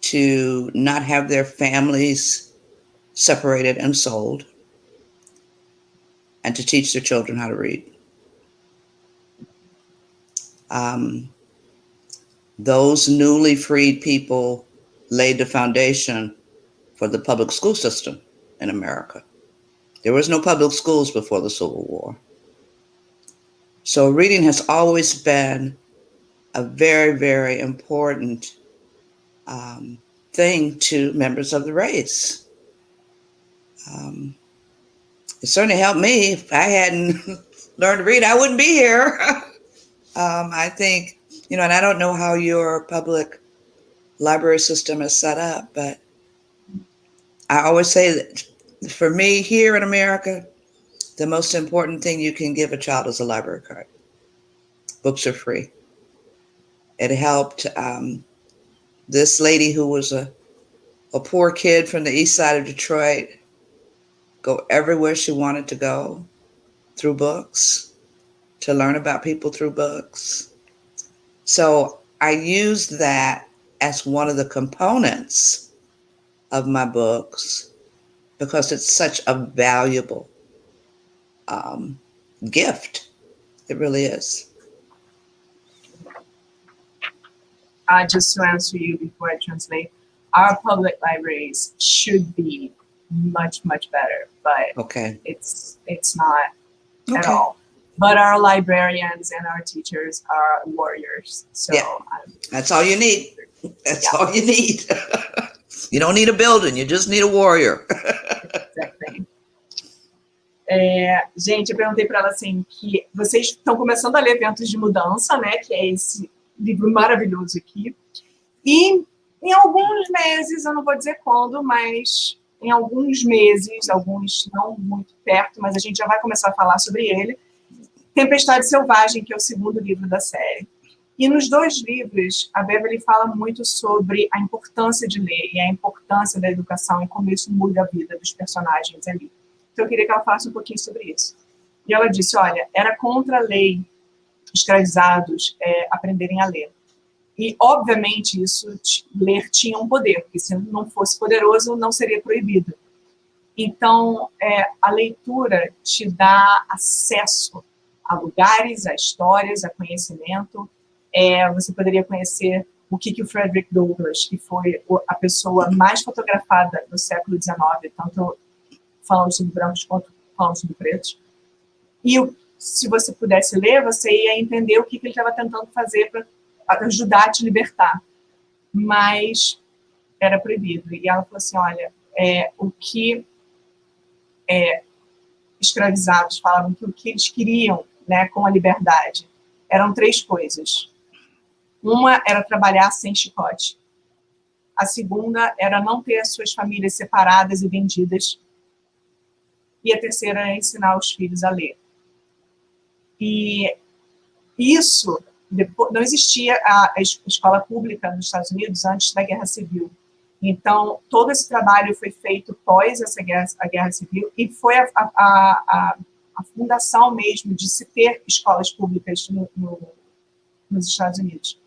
[SPEAKER 2] to not have their families separated and sold, and to teach their children how to read. Those newly freed people laid the foundation for the public school system in America. There was no public schools before the Civil War. So reading has always been a very, very important thing to members of the race. It certainly helped me. If I hadn't learned to read, I wouldn't be here. I think, and I don't know how your public library system is set up, but I always say that for me here in America, the most important thing you can give a child is a library card. Books are free. It helped this lady who was a poor kid from the east side of Detroit go everywhere she wanted to go through books, to learn about people through books. So I used that as one of the components of my books because it's such a valuable gift. It really is.
[SPEAKER 1] Just to answer you before I translate, our public libraries should be much, much better, but
[SPEAKER 2] Okay.
[SPEAKER 1] it's not at
[SPEAKER 2] Okay.
[SPEAKER 1] all. But our librarians and our teachers are warriors. So
[SPEAKER 2] Yeah. That's all you need. That's all you need. You don't need a building, you just need a warrior.
[SPEAKER 1] Exactly. Gente, eu perguntei para ela assim, que vocês estão começando a ler Ventos de Mudança, né, que é esse livro maravilhoso aqui, e em alguns meses, eu não vou dizer quando, mas em alguns meses, alguns não muito perto, mas a gente já vai começar a falar sobre ele, Tempestade Selvagem, que é o segundo livro da série. E nos dois livros, a Beverly fala muito sobre a importância de ler e a importância da educação e como isso muda a vida dos personagens ali. Então, eu queria que ela falasse um pouquinho sobre isso. E ela disse, olha, era contra a lei escravizados aprenderem a ler. E, obviamente, ler tinha um poder, porque se não fosse poderoso, não seria proibido. Então, a leitura te dá acesso a lugares, a histórias, a conhecimento. Você poderia conhecer o que o Frederick Douglass, que foi a pessoa mais fotografada do século XIX, tanto falando sobre brancos quanto falando sobre pretos. E se você pudesse ler, você ia entender o que ele estava tentando fazer para ajudar a te libertar. Mas era proibido. E ela falou assim, olha, o que escravizados falavam que o que eles queriam, né, com a liberdade eram três coisas. Uma era trabalhar sem chicote. A segunda era não ter as suas famílias separadas e vendidas. E a terceira era ensinar os filhos a ler. E isso, depois, não existia a escola pública nos Estados Unidos antes da Guerra Civil. Então, todo esse trabalho foi feito pós a Guerra Civil e foi a fundação mesmo de se ter escolas públicas nos Estados Unidos.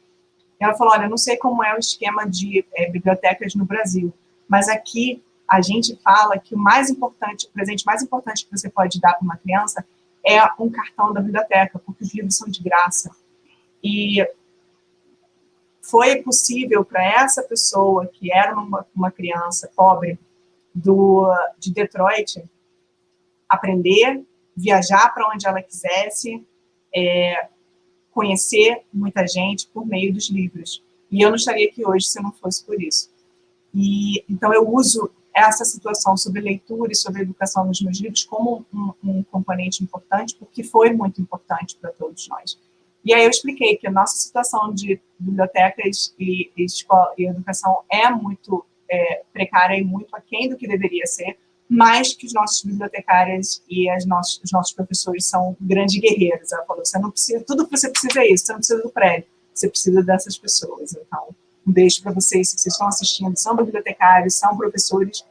[SPEAKER 1] Ela falou, olha, eu não sei como é o esquema de bibliotecas no Brasil, mas aqui a gente fala que o presente mais importante que você pode dar para uma criança é um cartão da biblioteca, porque os livros são de graça. E foi possível para essa pessoa, que era uma criança pobre de Detroit, aprender, viajar para onde ela quisesse, conhecer muita gente por meio dos livros. E eu não estaria aqui hoje se não fosse por isso. Então, eu uso essa situação sobre leitura e sobre educação nos meus livros como um componente importante, porque foi muito importante para todos nós. E aí eu expliquei que a nossa situação de bibliotecas e escola e educação é muito precária e muito aquém do que deveria ser, mas que os nossos bibliotecários e os nossos professores são grandes guerreiros. Ela falou, você não precisa, tudo que você precisa é isso, você não precisa do prédio, você precisa dessas pessoas. Então, um beijo para vocês, se vocês estão assistindo, são bibliotecários, são professores,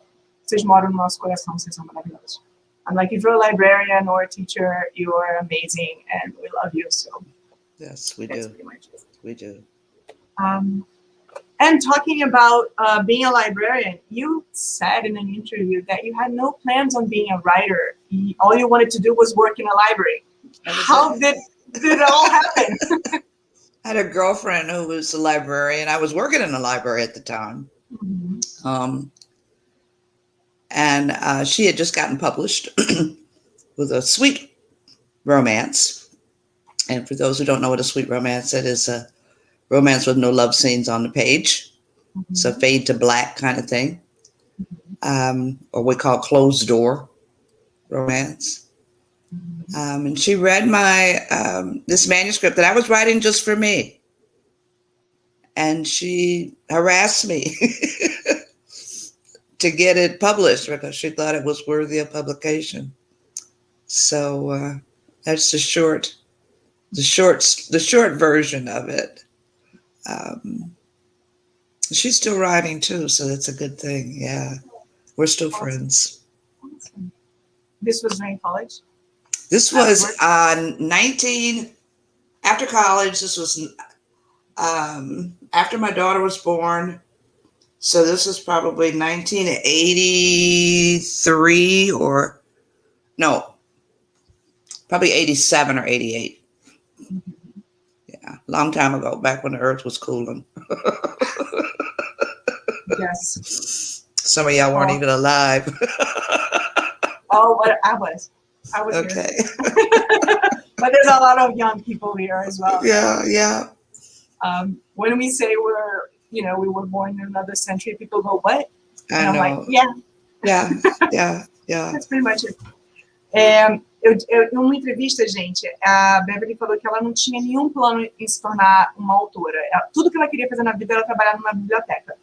[SPEAKER 1] vocês moram no nosso coração, vocês são maravilhosos. I'm like, if you're a librarian or a teacher, you are amazing, and we love you, so.
[SPEAKER 2] Yes, we do. We do.
[SPEAKER 1] And talking about being a librarian, you said in an interview that you had no plans on being a writer. All you wanted to do was work in a library. How did it all happen?
[SPEAKER 2] I had a girlfriend who was a librarian. I was working in a library at the time. Mm-hmm. And she had just gotten published with a sweet romance. And for those who don't know what a sweet romance is, it is a romance with no love scenes on the page. Mm-hmm. It's a fade to black kind of thing. Or we call closed door romance. And she read my this manuscript that I was writing just for me. And she harassed me to get it published because she thought it was worthy of publication. So that's the short version of it. She's still writing too, so that's a good thing. Yeah, we're still friends.
[SPEAKER 1] Awesome. This was during college?
[SPEAKER 2] This was after college. This was after my daughter was born. So this was probably 1983 probably 87 or 88. Yeah, long time ago, back when the earth was cooling.
[SPEAKER 1] Yes.
[SPEAKER 2] Some of y'all weren't even alive.
[SPEAKER 1] Oh, but I was
[SPEAKER 2] Okay.
[SPEAKER 1] here. But there's a lot of young people here as well.
[SPEAKER 2] Yeah.
[SPEAKER 1] When we say we were born in another century, people go, what? And
[SPEAKER 2] I
[SPEAKER 1] I'm
[SPEAKER 2] know.
[SPEAKER 1] like, yeah.
[SPEAKER 2] Yeah.
[SPEAKER 1] That's pretty much it. Numa entrevista, gente, a Beverly falou que ela não tinha nenhum plano em se tornar uma autora. Tudo que ela queria fazer na vida era trabalhar numa biblioteca.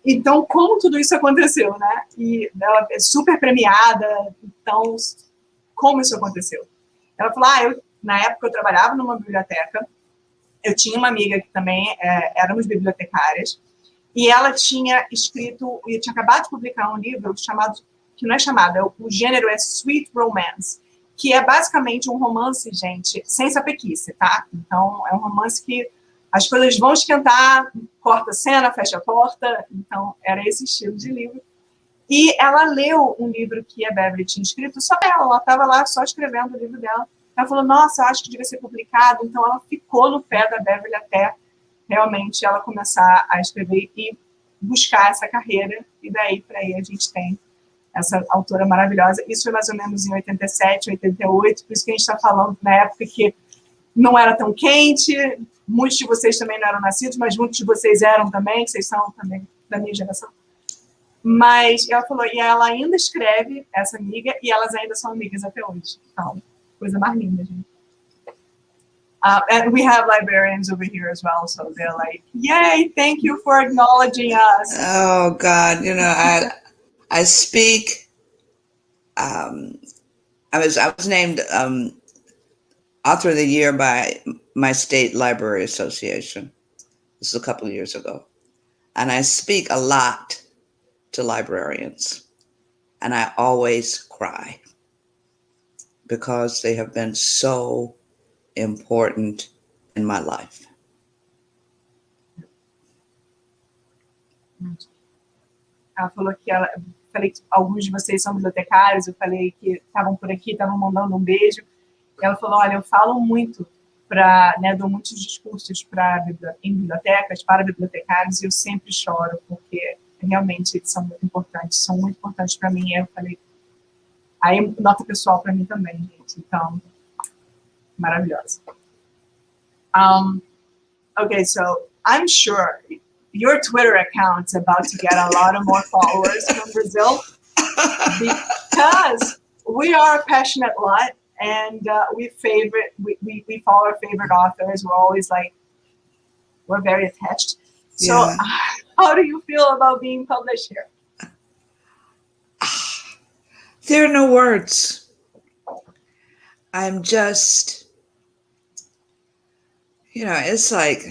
[SPEAKER 1] Então, como tudo isso aconteceu, né? E ela é super premiada, então, como isso aconteceu? Ela falou, na época eu trabalhava numa biblioteca, eu tinha uma amiga que também éramos bibliotecárias, e ela tinha escrito, e tinha acabado de publicar um livro chamado, que não é chamado, o gênero é Sweet Romance, que é basicamente um romance, gente, sem sapequice, tá? Então, é um romance que as coisas vão esquentar, corta a cena, fecha a porta, então era esse estilo de livro. E ela leu um livro que a Beverly tinha escrito, só ela estava lá só escrevendo o livro dela. Ela falou, nossa, acho que devia ser publicado, então ela ficou no pé da Beverly até realmente ela começar a escrever e buscar essa carreira, e daí para aí a gente tem essa autora maravilhosa. Isso foi mais ou menos em 87, 88, por isso que a gente está falando na época que não era tão quente, muitos de vocês também não eram nascidos, mas muitos de vocês eram também, que vocês são também da minha geração. Mas ela falou, e ela ainda escreve, essa amiga, e elas ainda são amigas até hoje. Então, coisa mais linda, gente. And we have librarians over here as well, so they're like, yay, thank you for acknowledging us.
[SPEAKER 2] Oh, God, I speak, I was named Author of the Year by my state library association. This is a couple of years ago. And I speak a lot to librarians. And I always cry because they have been so important in my life.
[SPEAKER 1] Ela falou que falei que alguns de vocês são bibliotecários, eu falei que estavam por aqui, estavam mandando um beijo. Ela falou, olha, eu falo muito dou muitos discursos em bibliotecas, para bibliotecários, e eu sempre choro, porque realmente eles são muito importantes para mim. Eu falei, aí nota pessoal para mim também, gente, então, maravilhosa. Okay, so I'm sure your Twitter account's about to get a lot of more followers from Brazil, because we are a passionate lot, and we follow our favorite authors. We're always we're very attached. So how do you feel about being published here?
[SPEAKER 2] There are no words. I'm just, it's like,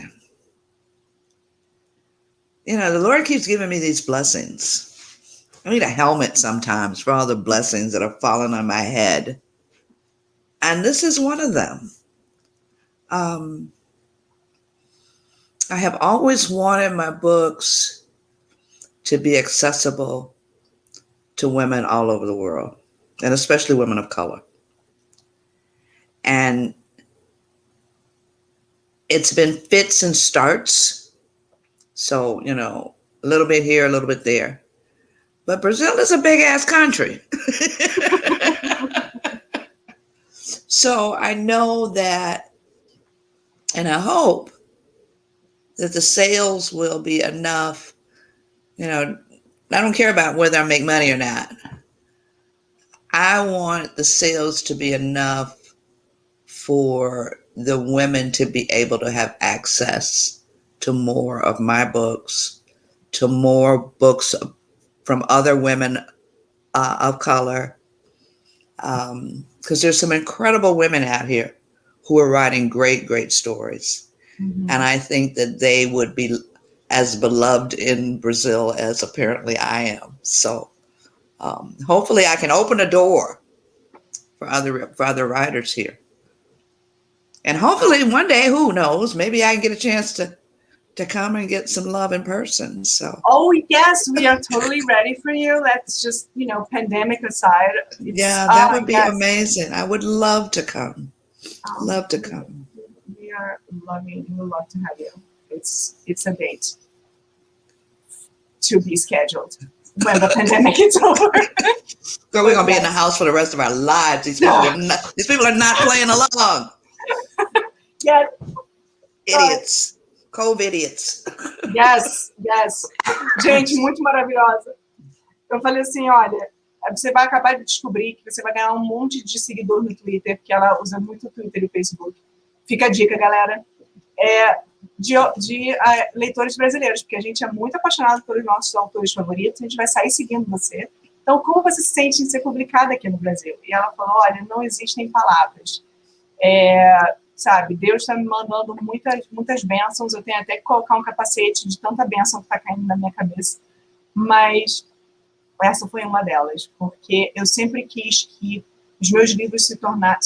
[SPEAKER 2] the Lord keeps giving me these blessings. I need a helmet sometimes for all the blessings that are falling on my head. And this is one of them. I have always wanted my books to be accessible to women all over the world, and especially women of color. And it's been fits and starts. So, a little bit here, a little bit there. But Brazil is a big ass country. So I know that, and I hope that the sales will be enough. I don't care about whether I make money or not. I want the sales to be enough for the women to be able to have access to more of my books, to more books from other women of color. Because there's some incredible women out here who are writing great, great stories. Mm-hmm. And I think that they would be as beloved in Brazil as apparently I am. So hopefully I can open a door for other writers here. And hopefully one day, who knows, maybe I can get a chance to come and get some love in person. So.
[SPEAKER 1] Oh, yes, we are totally ready for you. Let's just, pandemic aside.
[SPEAKER 2] Yeah, that would be amazing. I would love to come. Love to come.
[SPEAKER 1] are loving. We would love to have you. It's a date to be scheduled when the pandemic is over.
[SPEAKER 2] Girl, we're gonna be in the house for the rest of our lives. These people are not playing along.
[SPEAKER 1] Yes.
[SPEAKER 2] Idiots. COVID idiots.
[SPEAKER 1] Yes. Gente, muito maravilhosa. Eu falei assim, olha, você vai acabar de descobrir que você vai ganhar um monte de seguidor no Twitter, porque ela usa muito o Twitter e o Facebook. Fica a dica, galera. De leitores brasileiros, porque a gente é muito apaixonado pelos nossos autores favoritos, a gente vai sair seguindo você. Então, como você se sente em ser publicada aqui no Brasil? E ela falou, olha, não existem palavras. Sabe, Deus está me mandando muitas bênçãos, eu tenho até que colocar um capacete de tanta bênção que está caindo na minha cabeça. Mas essa foi uma delas, porque eu sempre quis que os meus livros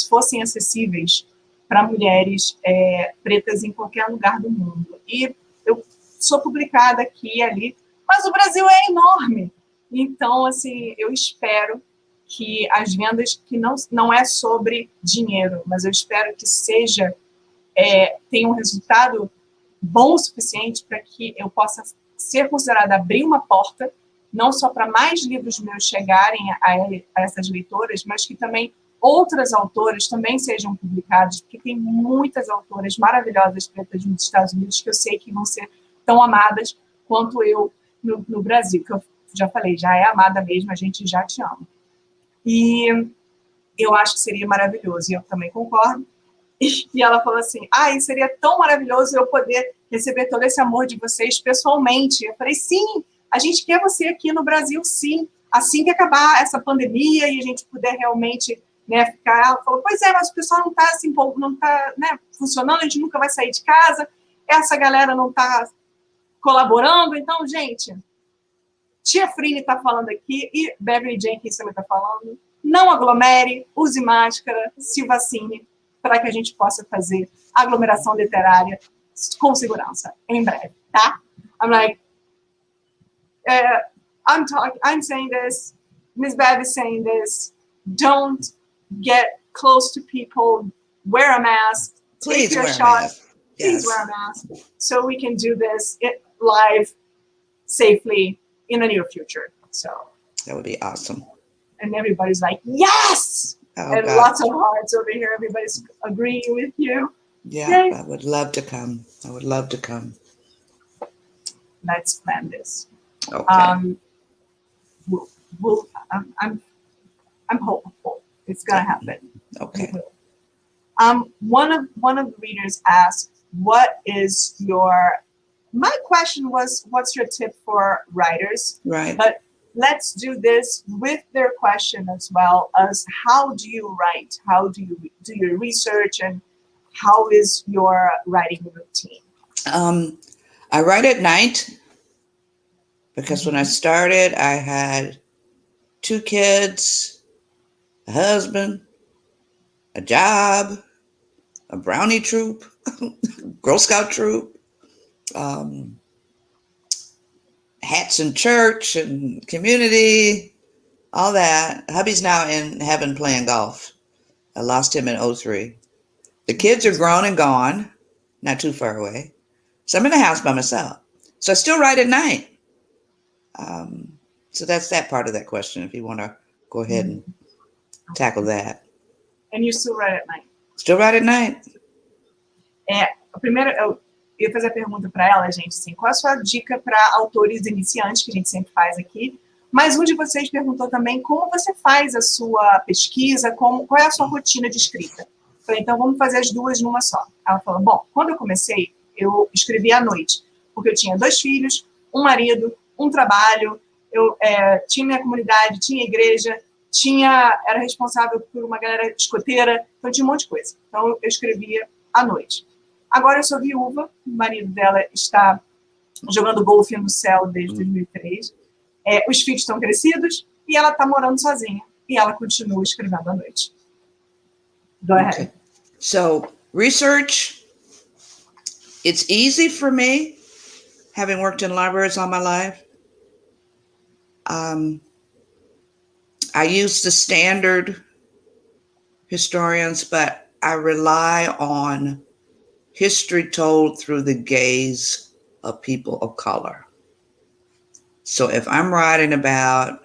[SPEAKER 1] fossem acessíveis para mulheres pretas em qualquer lugar do mundo. E eu sou publicada aqui e ali, mas o Brasil é enorme. Então, assim, eu espero que as vendas, que não é sobre dinheiro, mas eu espero que tenha um resultado bom o suficiente para que eu possa ser considerada abrir uma porta, não só para mais livros meus chegarem a essas leitoras, mas que também outras autoras também sejam publicadas, porque tem muitas autoras maravilhosas pretas nos Estados Unidos que eu sei que vão ser tão amadas quanto eu no Brasil, que eu já falei, já é amada mesmo, a gente já te ama. E eu acho que seria maravilhoso, e eu também concordo. E ela falou assim, e seria tão maravilhoso eu poder receber todo esse amor de vocês pessoalmente. Eu falei, sim, a gente quer você aqui no Brasil, sim. Assim que acabar essa pandemia e a gente puder realmente ficar... Ela falou, pois é, mas o pessoal não está assim, não tá, funcionando, a gente nunca vai sair de casa, essa galera não está colaborando. Então, gente, Tia Frine está falando aqui e Beverly Jenkins também está falando. Não aglomere, use máscara, se vacine, para que a gente possa fazer aglomeração literária com segurança, em breve, tá? I'm like, I'm saying this, Miss Bev is saying this, don't get close to people, wear a mask,
[SPEAKER 2] Please
[SPEAKER 1] take your
[SPEAKER 2] wear
[SPEAKER 1] shot,
[SPEAKER 2] a mask.
[SPEAKER 1] please wear a mask, so we can do this live safely in the near future. So
[SPEAKER 2] that would be awesome.
[SPEAKER 1] And everybody's like, yes! And God. Lots of hearts over here. Everybody's agreeing with you.
[SPEAKER 2] Yeah, yay. I would love to come. I would love to come.
[SPEAKER 1] Let's plan this.
[SPEAKER 2] Okay.
[SPEAKER 1] I'm hopeful it's gonna happen.
[SPEAKER 2] Okay.
[SPEAKER 1] One of the readers asked, my question was, what's your tip for writers?
[SPEAKER 2] Right.
[SPEAKER 1] But let's do this with their question as well as how do you write? How do you do your research, and how is your writing routine?
[SPEAKER 2] I write at night because when I started, I had 2 kids, a husband, a job, a brownie troop, Girl Scout troop, hats in church and community, all that. Hubby's now in heaven playing golf. I lost him in 2003. The kids are grown and gone, not too far away. So I'm in the house by myself. So I still write at night. So that's that part of that question, if you want to go ahead and tackle that.
[SPEAKER 1] And you still write at night?
[SPEAKER 2] Still write at night.
[SPEAKER 1] Primeiro, eu ia fazer a pergunta para ela, gente, assim, qual a sua dica para autores iniciantes, que a gente sempre faz aqui, mas um de vocês perguntou também como você faz a sua pesquisa, qual é a sua rotina de escrita. Eu falei, então vamos fazer as duas numa só. Ela falou, bom, quando eu comecei, eu escrevia à noite, porque eu tinha 2 filhos, um marido, um trabalho, eu tinha minha comunidade, tinha igreja, era responsável por uma galera escoteira, então tinha um monte de coisa. Então eu escrevia à noite. Agora eu sou viúva, o marido dela está jogando golfe no céu desde 2003. Os filhos estão crescidos e ela está morando sozinha. E ela continua escrevendo à noite. Go ahead.
[SPEAKER 2] Okay. So, research, it's easy for me, having worked in libraries all my life. I use the standard historians, but I rely on history told through the gaze of people of color. So if I'm writing about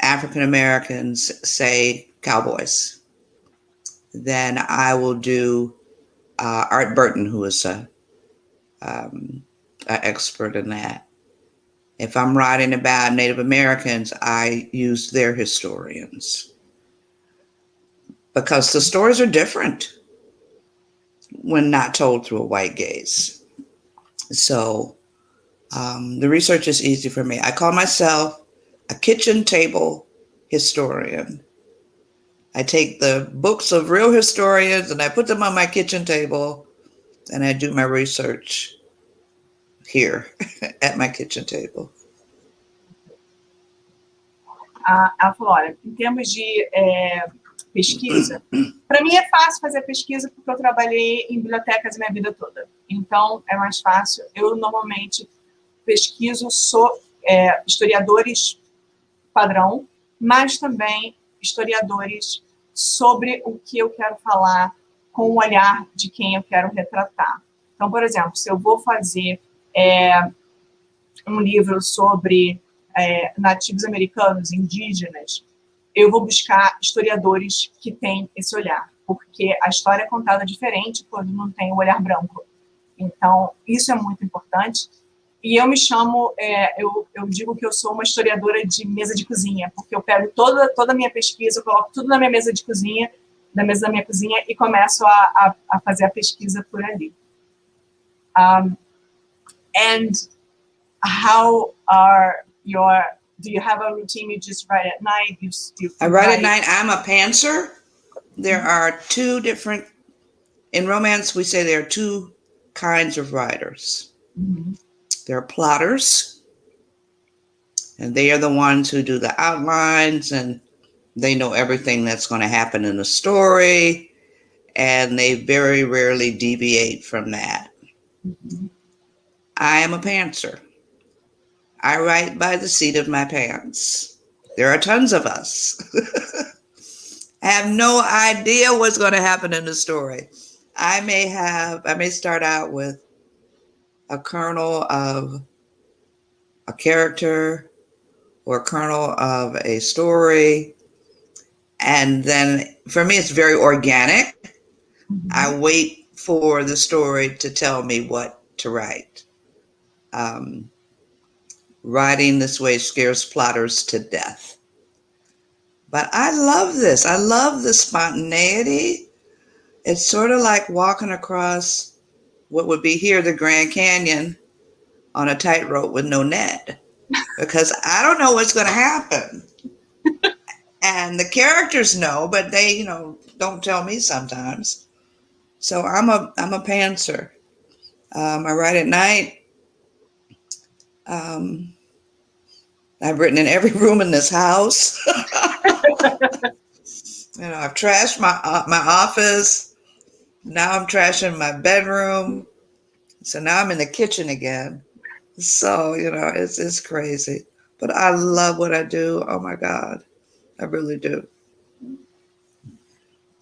[SPEAKER 2] African Americans, say cowboys, then I will do Art Burton, who is an expert in that. If I'm writing about Native Americans, I use their historians, because the stories are different when not told through a white gaze. So the research is easy for me. I call myself a kitchen table historian. I take the books of real historians and I put them on my kitchen table, and I do my research here at my kitchen table.
[SPEAKER 1] Ela falou, olha, em termos de pesquisa, para mim é fácil fazer pesquisa porque eu trabalhei em bibliotecas a minha vida toda. Então, é mais fácil. Eu normalmente pesquiso historiadores padrão, mas também historiadores sobre o que eu quero falar com o olhar de quem eu quero retratar. Então, por exemplo, se eu vou fazer um livro sobre nativos americanos, indígenas, eu vou buscar historiadores que têm esse olhar, porque a história é contada diferente quando não tem o olhar branco. Então, isso é muito importante. E eu me chamo, eu digo que eu sou uma historiadora de mesa de cozinha, porque eu pego toda a minha pesquisa, eu coloco tudo na minha mesa de cozinha, na mesa da minha cozinha, e começo a fazer a pesquisa por ali. And how do you have a routine? You just write at night?
[SPEAKER 2] I write at night. I'm a pantser. There are two different, in romance, we say there are two kinds of writers. Mm-hmm. There are plotters, and they are the ones who do the outlines, and they know everything that's going to happen in the story, and they very rarely deviate from that. Mm-hmm. I am a pantser. I write by the seat of my pants. There are tons of us. I have no idea what's going to happen in the story. I may start out with a kernel of a character or a kernel of a story. And then for me, it's very organic. Mm-hmm. I wait for the story to tell me what to write. Writing this way scares plotters to death. But I love this. I love the spontaneity. It's sort of like walking across what would be here the Grand Canyon on a tightrope with no net, because I don't know what's going to happen. And the characters know, but they, don't tell me sometimes. So I'm a pantser. I write at night. I've written in every room in this house. I've trashed my office. Now I'm trashing my bedroom. So now I'm in the kitchen again. So, it's crazy. But I love what I do. Oh my God. I really do.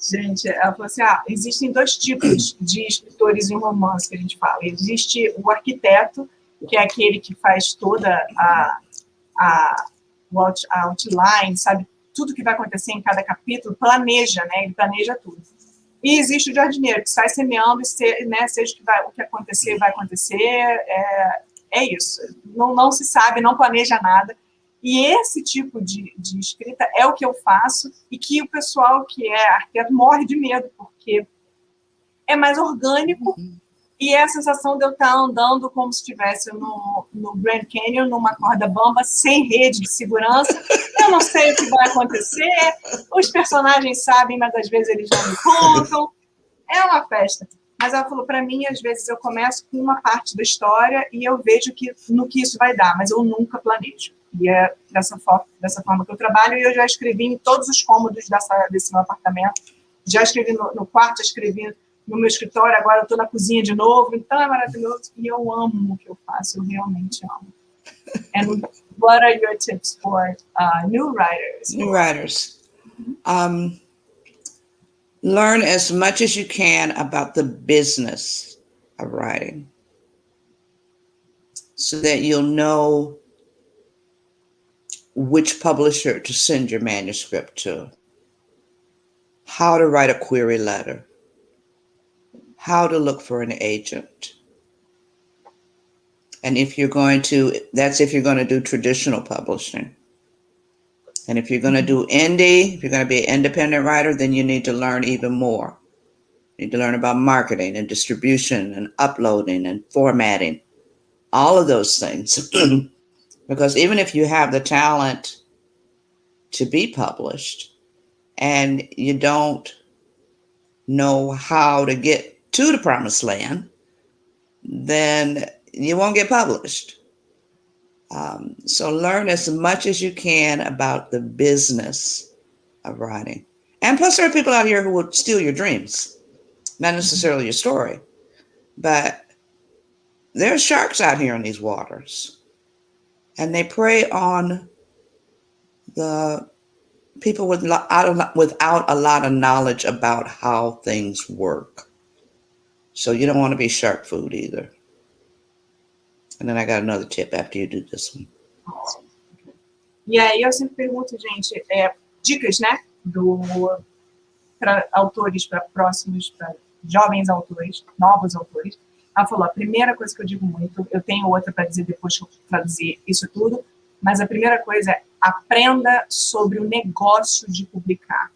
[SPEAKER 1] Gente, ela falou assim, existem dois tipos de escritores em romance que a gente fala. Existe o arquiteto, que é aquele que faz toda a outline, sabe? Tudo que vai acontecer em cada capítulo, planeja, né? Ele planeja tudo. E existe o jardineiro, que sai semeando, né? Seja o que acontecer, vai acontecer. É isso. Não se sabe, não planeja nada. E esse tipo de escrita é o que eu faço, e que o pessoal que é arquiteto morre de medo, porque é mais orgânico. E é a sensação de eu estar andando como se estivesse no Grand Canyon, numa corda bamba, sem rede de segurança. Eu não sei o que vai acontecer, os personagens sabem, mas às vezes eles não me contam. É uma festa. Mas ela falou, para mim, às vezes eu começo com uma parte da história e eu vejo no que isso vai dar, mas eu nunca planejo. E é dessa forma que eu trabalho, e eu já escrevi em todos os cômodos desse meu apartamento. Já escrevi no quarto, já escrevi no meu escritório, agora eu estou na cozinha de novo, então é maravilhoso, e eu amo o que eu faço, eu realmente amo. And what are your tips for new writers?
[SPEAKER 2] New writers. Learn as much as you can about the business of writing so that you'll know which publisher to send your manuscript to, how to write a query letter, how to look for an agent. And if you're going to, that's if you're going to do traditional publishing. And if you're going to do indie, if you're going to be an independent writer, then you need to learn even more. You need to learn about marketing and distribution and uploading and formatting, all of those things. Because even if you have the talent to be published and you don't know how to get to the promised land, then you won't get published. So learn as much as you can about the business of writing. And plus there are people out here who will steal your dreams, not necessarily your story, but there are sharks out here in these waters, and they prey on the people without a lot of knowledge about how things work. So you don't want to be shark food either. And then I got another tip after you do this one.
[SPEAKER 1] E aí eu sempre pergunto, gente, dicas, né, para autores, para próximos, para jovens autores, novos autores. Ela falou, a primeira coisa que eu digo muito, eu tenho outra para dizer depois que eu traduzir isso tudo, mas a primeira coisa é aprenda sobre o negócio de publicar.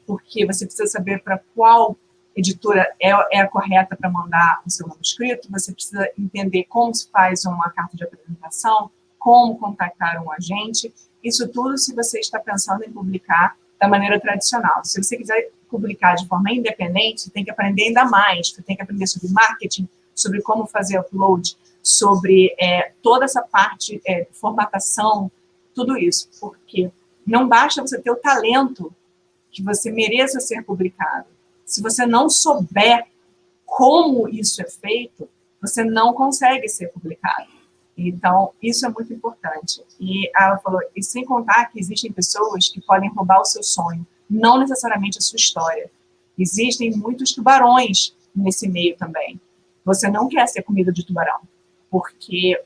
[SPEAKER 1] Porque você precisa saber para qual editora é a correta para mandar o seu manuscrito, você precisa entender como se faz uma carta de apresentação, como contactar um agente, isso tudo se você está pensando em publicar da maneira tradicional. Se você quiser publicar de forma independente, você tem que aprender ainda mais, você tem que aprender sobre marketing, sobre como fazer upload, sobre toda essa parte de formatação, tudo isso, porque não basta você ter o talento que você mereça ser publicado. Se você não souber como isso é feito, você não consegue ser publicado. Então, isso é muito importante. E ela falou, e sem contar que existem pessoas que podem roubar o seu sonho, não necessariamente a sua história. Existem muitos tubarões nesse meio também. Você não quer ser comida de tubarão, porque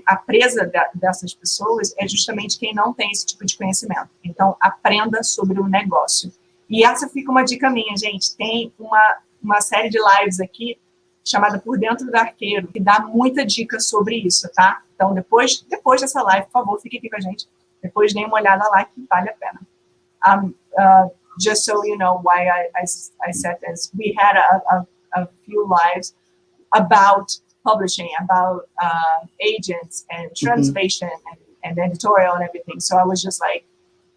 [SPEAKER 1] a presa dessas pessoas é justamente quem não tem esse tipo de conhecimento. Então, aprenda sobre o negócio. E essa fica uma dica minha, gente. Tem uma série de lives aqui chamada Por Dentro da Arqueiro, que dá muita dica sobre isso, tá? Então, depois dessa live, por favor, fique aqui com a gente. Depois dê uma olhada lá, que vale a pena. Just so you know why I said this, we had a few lives about publishing, about agents and translation and editorial and everything. So I was just like,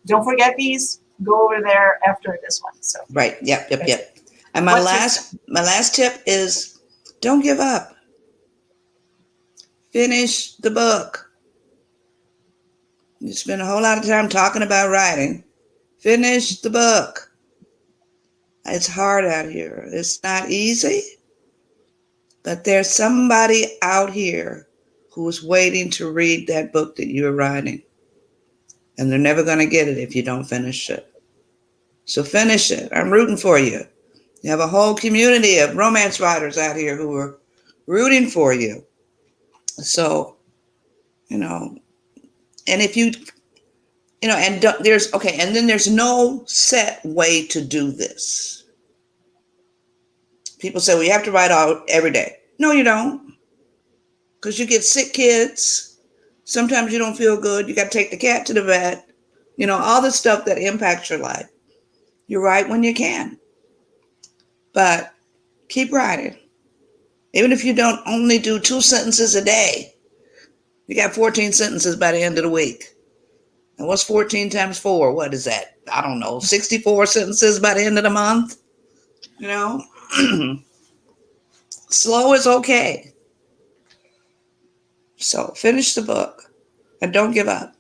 [SPEAKER 1] don't forget these. Go over there after this one. So
[SPEAKER 2] right. Yep. And my last tip is don't give up. Finish the book. You spend a whole lot of time talking about writing. Finish the book. It's hard out here. It's not easy, but there's somebody out here who is waiting to read that book that you're writing. And they're never going to get it if you don't finish it. So finish it. I'm rooting for you. You have a whole community of romance writers out here who are rooting for you. So, and if you, and then there's no set way to do this. People say, well, you have to write out every day. No, you don't. Because you get sick kids. Sometimes you don't feel good. You got to take the cat to the vet. All the stuff that impacts your life. You write when you can. But keep writing. Even if you don't only do 2 sentences a day, you got 14 sentences by the end of the week. And what's 14 times 4? What is that? I don't know. 64 sentences by the end of the month? Slow is okay. So finish the book and don't give up.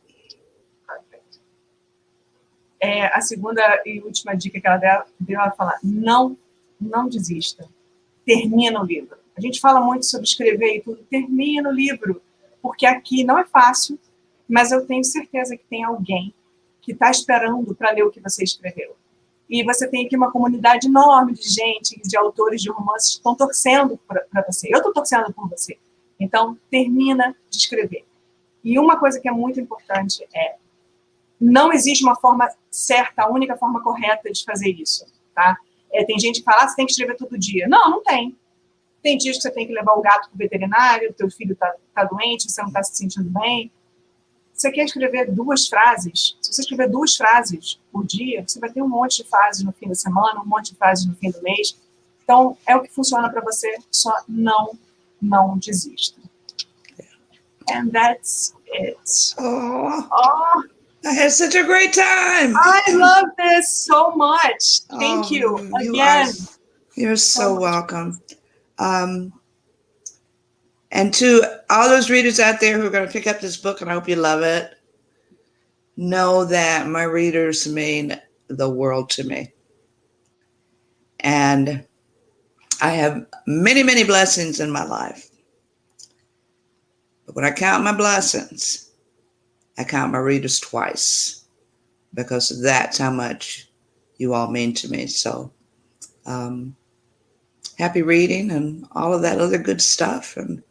[SPEAKER 1] A segunda e última dica que ela deu, ela fala, não desista. Termina o livro. A gente fala muito sobre escrever e tudo. Termina o livro. Porque aqui não é fácil, mas eu tenho certeza que tem alguém que está esperando para ler o que você escreveu. E você tem aqui uma comunidade enorme de gente, de autores de romances que estão torcendo para você. Eu estou torcendo por você. Então, termina de escrever. E uma coisa que é muito importante é, não existe uma forma certa, a única forma correta de fazer isso, tá? Tem gente que fala, você tem que escrever todo dia. Não, não tem. Tem dias que você tem que levar o gato para o veterinário, teu filho tá doente, você não está se sentindo bem. Você quer escrever 2 frases? Se você escrever 2 frases por dia, você vai ter um monte de frases no fim da semana, um monte de frases no fim do mês. Então, é o que funciona para você, só não desista. And that's it.
[SPEAKER 2] Oh, I had such a great time.
[SPEAKER 1] I love this so much. Thank you again.
[SPEAKER 2] You're so welcome. And to all those readers out there who are going to pick up this book, and I hope you love it, know that my readers mean the world to me. And I have many, many blessings in my life. But when I count my blessings, I count my readers twice, because that's how much you all mean to me. So happy reading and all of that other good stuff. And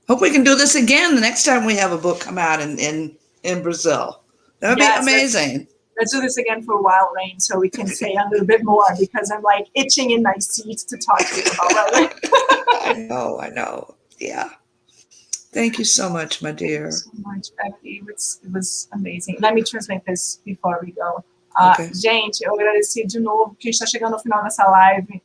[SPEAKER 2] hope we can do this again the next time we have a book come out in Brazil. That would be amazing.
[SPEAKER 1] Let's do this again for a while, Rain, so we can say a little bit more, because I'm like itching in my seat to talk to you about it.
[SPEAKER 2] I know. Yeah. Thank you so much, my dear.
[SPEAKER 1] Thank you so much, Beverly. It was amazing. Let me translate this before we go.
[SPEAKER 2] Okay.
[SPEAKER 1] Gente, eu agradeci de novo, que a gente está chegando ao final dessa live.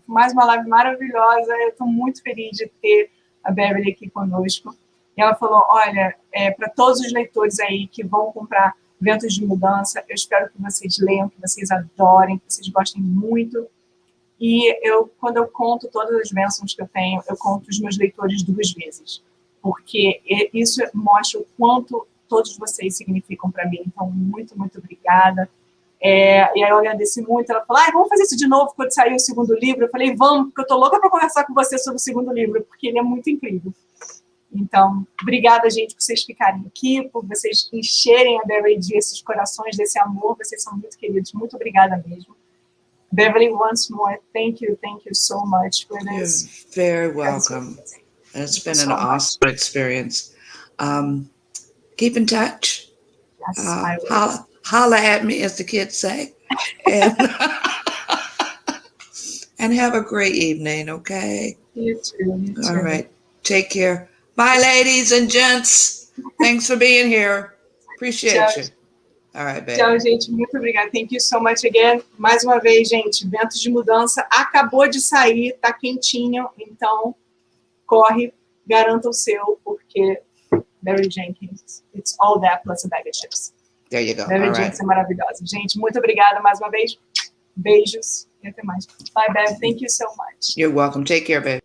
[SPEAKER 1] Mais uma live maravilhosa. Eu estou muito feliz de ter a Beverly aqui conosco. E ela falou, olha, para todos os leitores aí que vão comprar Ventos de Mudança, eu espero que vocês leiam, que vocês adorem, que vocês gostem muito. E quando eu conto todas as bênçãos que eu tenho, eu conto os meus leitores 2 vezes. Porque isso mostra o quanto todos vocês significam para mim. Então, muito, muito obrigada. E aí eu agradeci muito. Ela falou, vamos fazer isso de novo quando sair o 2º livro. Eu falei, vamos, porque eu tô louca para conversar com você sobre o 2º livro, porque ele é muito incrível. Então, obrigada, gente, por vocês ficarem aqui, por vocês encherem a Beverly de esses corações, desse amor. Vocês são muito queridos. Muito obrigada mesmo. Beverly, once more, thank you so much for this.
[SPEAKER 2] You're very welcome. It's been an awesome experience. Keep in touch.
[SPEAKER 1] Yes, I will.
[SPEAKER 2] Holla at me, as the kids say. And have a great evening, okay?
[SPEAKER 1] You too.
[SPEAKER 2] All right. Take care. Bye, ladies and gents. Thanks for being here. Appreciate you. All right, baby.
[SPEAKER 1] Tchau, gente. Muito obrigada. Thank you so much again. Mais uma vez, gente, Ventos de Mudança acabou de sair, tá quentinho, então corre, garanta o seu, porque Beverly Jenkins, it's all that plus a bag of chips.
[SPEAKER 2] There you go.
[SPEAKER 1] Beverly Jenkins é maravilhosa. Gente, muito obrigada mais uma vez. Beijos e até mais. Bye, Bev. Thank you so much.
[SPEAKER 2] You're welcome. Take care, babe.